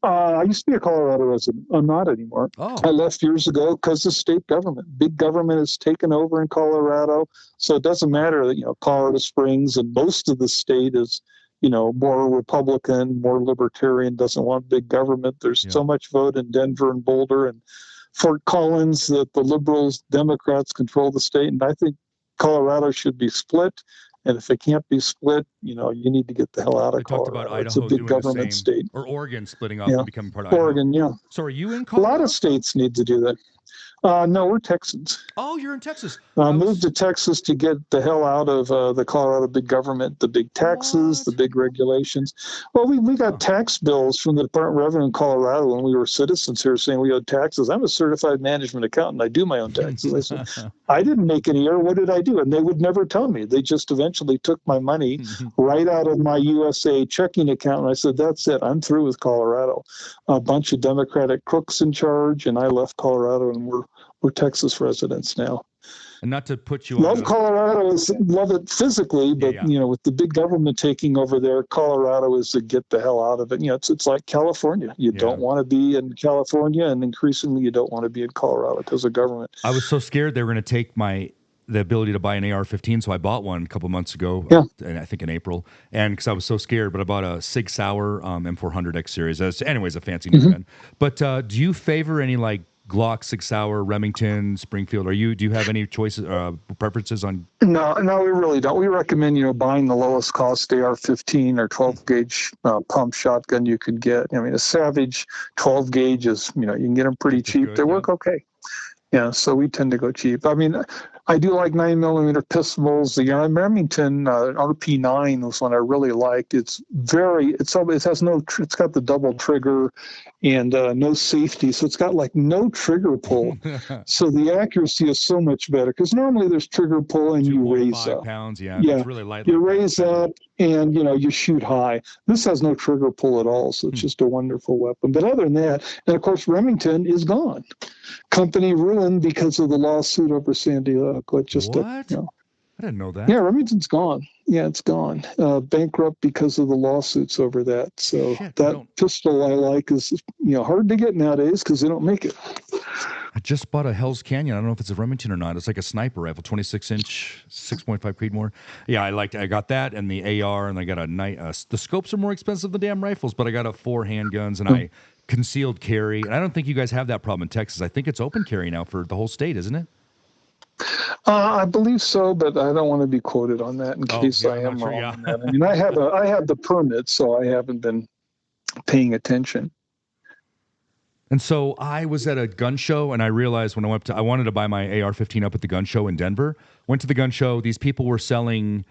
I used to be a Colorado resident. I'm not anymore. Oh. I left years ago because of state government. Big government has taken over in Colorado. So it doesn't matter that, Colorado Springs and most of the state is, more Republican, more libertarian, doesn't want big government. There's so much vote in Denver and Boulder and Fort Collins that the liberals, Democrats control the state. And I think Colorado should be split. And if it can't be split, you need to get the hell out of Colorado. Talked about Idaho it's a big government state. Or Oregon splitting off and becoming part of Idaho. Oregon, yeah. So are you in Colorado? A lot of states need to do that. No, we're Texans. Oh, you're in Texas. Moved to Texas to get the hell out of the Colorado big government, the big taxes, the big regulations. Well, we got tax bills from the Department of Revenue in Colorado when we were citizens here saying we owed taxes. I'm a certified management accountant. I do my own taxes. I said, I didn't make any error. What did I do? And they would never tell me. They just eventually took my money right out of my USA checking account. And I said, that's it. I'm through with Colorado. A bunch of Democratic crooks in charge, and I left Colorado, and we're Texas residents now. And not to put you love Colorado, love it physically, but with the big government taking over there, Colorado is to get the hell out of it. It's like California. You don't want to be in California, and increasingly you don't want to be in Colorado because of government. I was so scared they were going to take the ability to buy an AR-15, so I bought one a couple months ago, and I think in April, and because I was so scared, but I bought a Sig Sauer M400 X Series. Anyways, a fancy new gun. But do you favor any Glock, Sig Sauer, Remington, Springfield? Do you have any choices, preferences on? No, we really don't. We recommend, buying the lowest cost AR-15 or 12 gauge pump shotgun you could get. I mean, a Savage 12 gauge is, you can get them pretty cheap. Good, they work okay. Yeah, so we tend to go cheap. I mean, I do like 9mm pistols. The Remington RP9 was one I really liked. It's got the double trigger and no safety, so it's got no trigger pull. So the accuracy is so much better because normally there's trigger pull and you raise up. Pounds, it's really light. You raise up and you shoot high. This has no trigger pull at all, so it's just a wonderful weapon. But other than that, and of course Remington is gone. Company ruined because of the lawsuit over Sandy Hook. What? I didn't know that. Yeah, Remington's gone. Yeah, it's gone. Bankrupt because of the lawsuits over that. So pistol I like is hard to get nowadays because they don't make it. I just bought a Hell's Canyon. I don't know if it's a Remington or not. It's like a sniper rifle, 26-inch, 6.5 Creedmoor. Yeah, I got that and the AR, and I got the scopes are more expensive than damn rifles, but I got 4 handguns, and I concealed carry. And I don't think you guys have that problem in Texas. I think it's open carry now for the whole state, isn't it? I believe so, but I don't want to be quoted on that in case I am wrong on that. I mean, I have the permit, so I haven't been paying attention. And so I was at a gun show, and I realized when I wanted to buy my AR-15 up at the gun show in Denver. Went to the gun show. These people were selling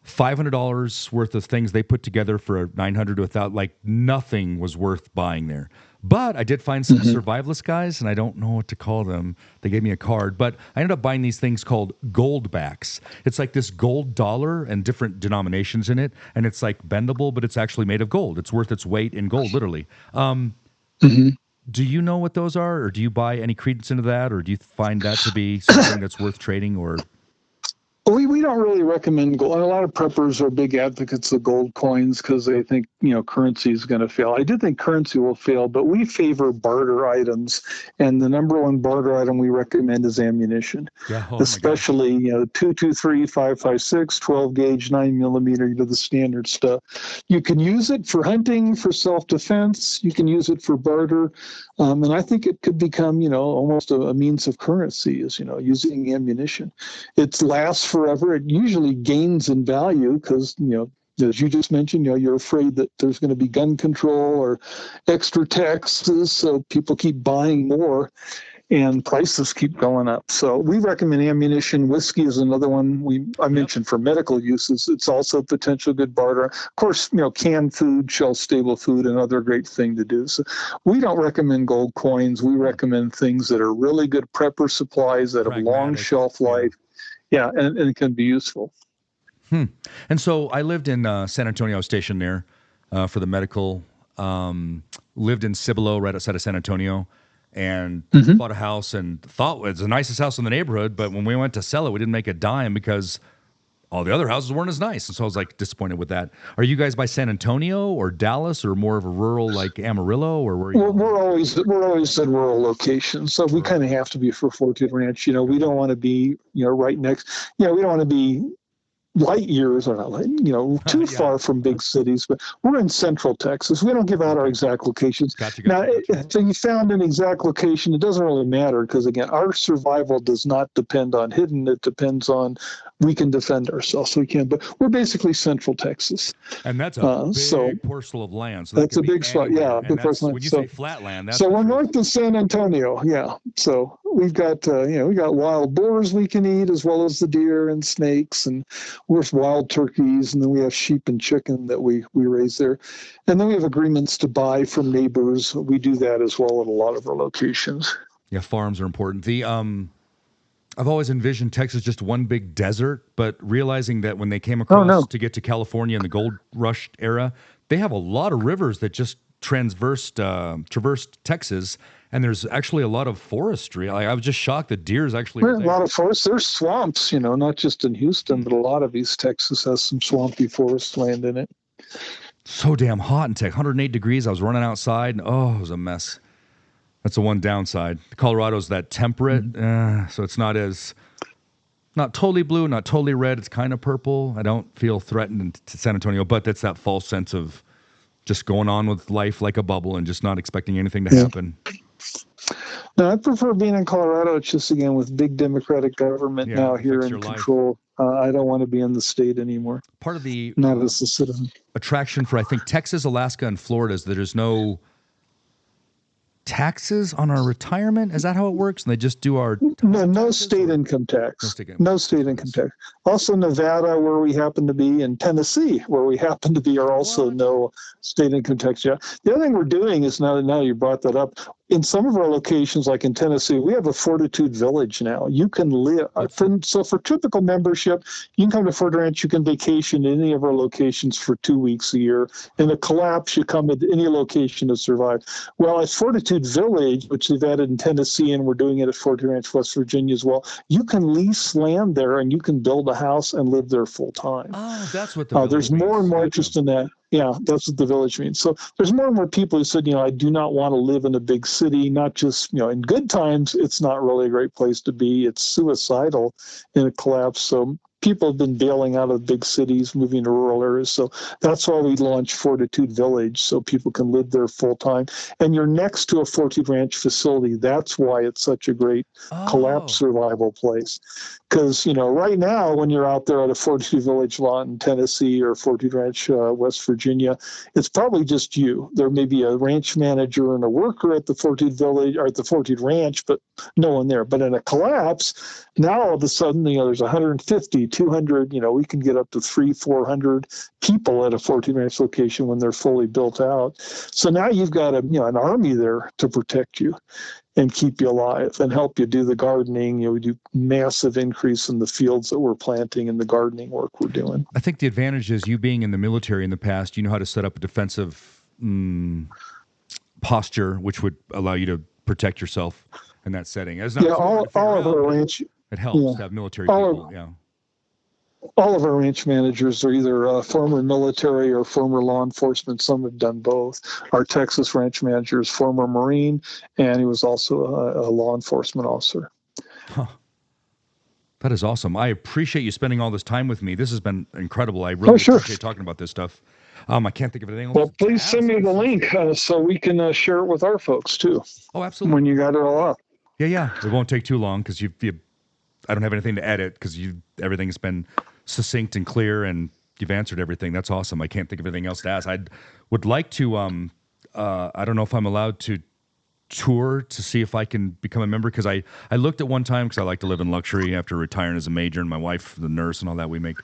$500 worth of things they put together for $900 without, nothing was worth buying there. But I did find some survivalist guys, and I don't know what to call them. They gave me a card, but I ended up buying these things called gold backs. It's like this gold dollar and different denominations in it, and it's bendable, but it's actually made of gold. It's worth its weight in gold, literally. Do you know what those are, or do you buy any credence into that, or do you find that to be something that's worth trading, or? We don't really recommend gold. A lot of preppers are big advocates of gold coins because they think currency is going to fail. I do think currency will fail, but we favor barter items, and the number one barter item we recommend is ammunition. Yeah, Especially 223, 556, 12 gauge, 9mm, the standard stuff. You can use it for hunting, for self-defense. You can use it for barter, and I think it could become almost a means of currency. Is using ammunition. It lasts forever. It usually gains in value because as you just mentioned, you're afraid that there's going to be gun control or extra taxes, so people keep buying more and prices keep going up. So we recommend ammunition. Whiskey is another one I mentioned for medical uses. It's also a potential good barter. Of course, canned food, shelf-stable food, another great thing to do. So we don't recommend gold coins. We recommend things that are really good prepper supplies that have long shelf life. Yeah, and it can be useful. And so I lived in San Antonio. I was stationed there for the medical. Lived in Cibolo, right outside of San Antonio, and bought a house and thought it was the nicest house in the neighborhood. But when we went to sell it, we didn't make a dime because all the other houses weren't as nice. And so I was disappointed with that. Are you guys by San Antonio or Dallas or more of a rural like Amarillo or where? We're always at rural locations, so we kind of have to be for Fortitude Ranch. We don't want to be right next. We don't want to be light years, or not too far from big cities, but we're in central Texas. We don't give out our exact locations. Gotcha. Now, if you found an exact location, it doesn't really matter because, again, our survival does not depend on hidden. It depends on we can defend ourselves. So we can, but we're basically central Texas. And that's a big parcel of land. So that's a big spot. Yeah, big parcel. When you say flat land, that's so we're north of San Antonio. Yeah. So we've got, we got wild boars we can eat as well as the deer and snakes, and we're wild turkeys, and then we have sheep and chicken that we raise there. And then we have agreements to buy from neighbors. We do that as well at a lot of our locations. Yeah, farms are important. I've always envisioned Texas just one big desert, but realizing that when they came across to get to California in the gold rush era, they have a lot of rivers that just traversed Texas, and there's actually a lot of forestry. I was just shocked that deer is actually There's a lot of forests. There's swamps, not just in Houston, but a lot of East Texas has some swampy forest land in it. So damn hot in Texas, 108 degrees. I was running outside, and it was a mess. That's the one downside. Colorado's that temperate, so it's not totally blue, not totally red. It's kind of purple. I don't feel threatened to San Antonio, but that's that false sense of just going on with life like a bubble and just not expecting anything to happen. No, I prefer being in Colorado. It's just, again, with big Democratic government now here in control. I don't want to be in the state anymore. Part of the not as a citizen attraction for, I think, Texas, Alaska, and Florida is that there's no taxes on our retirement. Is that how it works? And they just do our no state income tax. No state income tax. Also, Nevada, where we happen to be, and Tennessee, where we happen to be, are also no state income tax. Yeah. The other thing we're doing is now you brought that up. In some of our locations, like in Tennessee, we have a Fortitude Village now. You can live. For typical membership, you can come to Fortitude Ranch. You can vacation in any of our locations for 2 weeks a year. In a collapse, you come at any location to survive. Well, at Fortitude Village, which they've added in Tennessee, and we're doing it at Fortitude Ranch, West Virginia as well, you can lease land there and you can build a house and live there full time. Oh, that's what the there's more and more interest in that. Yeah, that's what the village means. So there's more and more people who said, I do not want to live in a big city, not just, in good times, it's not really a great place to be. It's suicidal in a collapse. So people have been bailing out of big cities, moving to rural areas. So that's why we launched Fortitude Village, so people can live there full time. And you're next to a Fortitude Ranch facility. That's why it's such a great collapse survival place. Because, right now, when you're out there at a Fortitude Village lot in Tennessee or Fortitude Ranch, West Virginia, it's probably just you. There may be a ranch manager and a worker at the Fortitude Village or at the Fortitude Ranch, but no one there. But in a collapse, now all of a sudden, there's 150, 200, we can get up to 300-400 people at a Fortitude Ranch location when they're fully built out. So now you've got an army there to protect you and keep you alive and help you do the gardening. We do massive increase in the fields that we're planting and the gardening work we're doing. I think the advantage is you being in the military in the past, you know how to set up a defensive posture, which would allow you to protect yourself in that setting. As not all of our ranch. It helps to have military people. all of our ranch managers are either former military or former law enforcement. Some have done both. Our Texas ranch manager is former Marine, and he was also a law enforcement officer. Huh. That is awesome. I appreciate you spending all this time with me. This has been incredible. I really appreciate talking about this stuff. I can't think of anything else. Well, please send me the link so we can share it with our folks too. Oh, absolutely. When you got it all up. Yeah. It won't take too long because I don't have anything to edit because everything's been succinct and clear and you've answered everything. That's awesome. I can't think of anything else to ask. I would like to. I don't know if I'm allowed to tour to see if I can become a member because I looked at one time because I like to live in luxury after retiring as a major and my wife, the nurse and all that we make.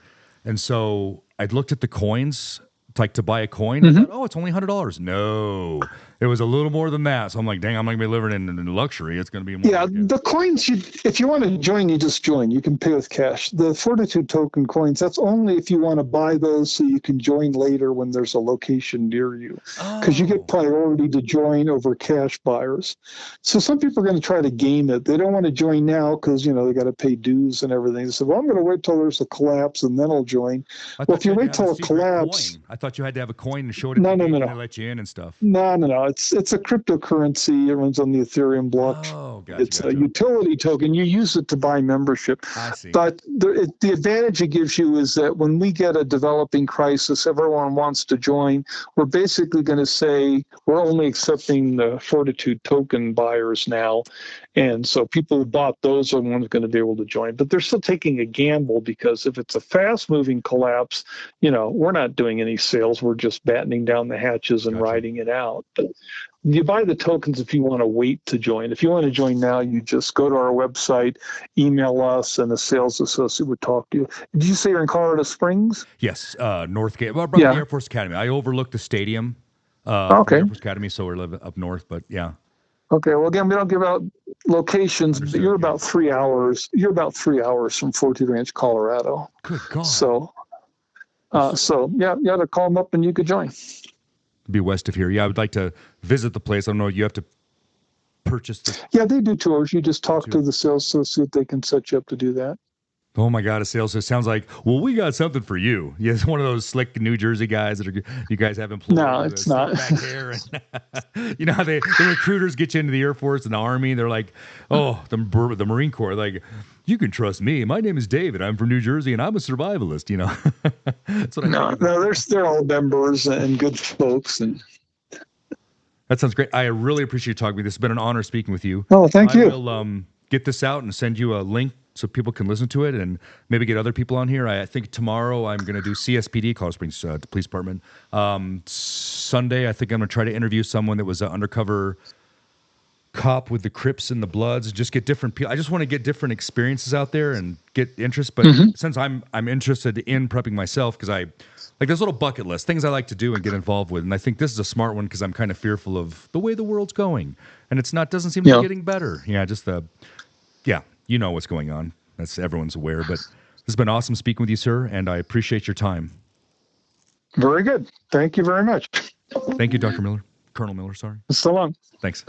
And so I looked at the coins, like to buy a coin. Mm-hmm. I thought, oh, it's only $100. No, it was a little more than that. So I'm like, dang, I'm not going to be living in luxury. It's going to be more. Yeah, the coins, if you want to join, you just join. You can pay with cash. The Fortitude token coins, that's only if you want to buy those so you can join later when there's a location near you. Because you get priority to join over cash buyers. So some people are going to try to game it. They don't want to join now because, they got to pay dues and everything. They say, well, I'm going to wait till there's a collapse and then I'll join. Well, if you wait till a collapse. I thought you had to have a coin and show it No. and they let you in and stuff. No. It's a cryptocurrency. It runs on the Ethereum blockchain. Oh, gotcha. It's a utility token. You use it to buy membership. I see. But the advantage it gives you is that when we get a developing crisis, everyone wants to join. We're basically going to say we're only accepting the Fortitude token buyers now. And so people who bought those are the ones going to be able to join. But they're still taking a gamble because if it's a fast-moving collapse, we're not doing any sales. We're just battening down the hatches and riding it out. But you buy the tokens if you want to wait to join. If you want to join now, you just go to our website, email us, and a sales associate would talk to you. Did you say you're in Colorado Springs? Yes, Northgate. Well, the Air Force Academy. I overlook the stadium. Okay. The Air Force Academy, so we're living up north. But yeah. Okay. Well, again, we don't give out locations, but you're about 3 hours. You're about 3 hours from Fortitude Ranch, Colorado. Good God. So yeah, you ought to call them up and you could join. Be west of here. Yeah, I would like to visit the place. I don't know. You have to purchase the. Yeah, they do tours. You just talk to the sales associate. They can set you up to do that. Oh my God, a sales. It sounds like, well, we got something for you. Yeah, it's one of those slick New Jersey guys that you guys have employed. No, it's not. Back hair and, you know how the recruiters get you into the Air Force and the Army. They're like, oh, the Marine Corps. Like, you can trust me. My name is David. I'm from New Jersey and I'm a survivalist. That's what I they're all members and good folks. And that sounds great. I really appreciate you talking to me. This has been an honor speaking with you. Oh, thank you. I will get this out and send you a link so people can listen to it and maybe get other people on here. I think tomorrow I'm going to do CSPD, Colorado Springs Police Department. Sunday, I think I'm going to try to interview someone that was an undercover cop with the Crips and the Bloods. Just get different people. I just want to get different experiences out there and get interest. But since I'm interested in prepping myself, because I like there's little bucket list things I like to do and get involved with, and I think this is a smart one because I'm kind of fearful of the way the world's going, and doesn't seem to be getting better. You know what's going on. That's everyone's aware. But this has been awesome speaking with you, sir, and I appreciate your time. Very good. Thank you very much. Thank you, Dr. Miller. Colonel Miller, sorry. So long. Thanks.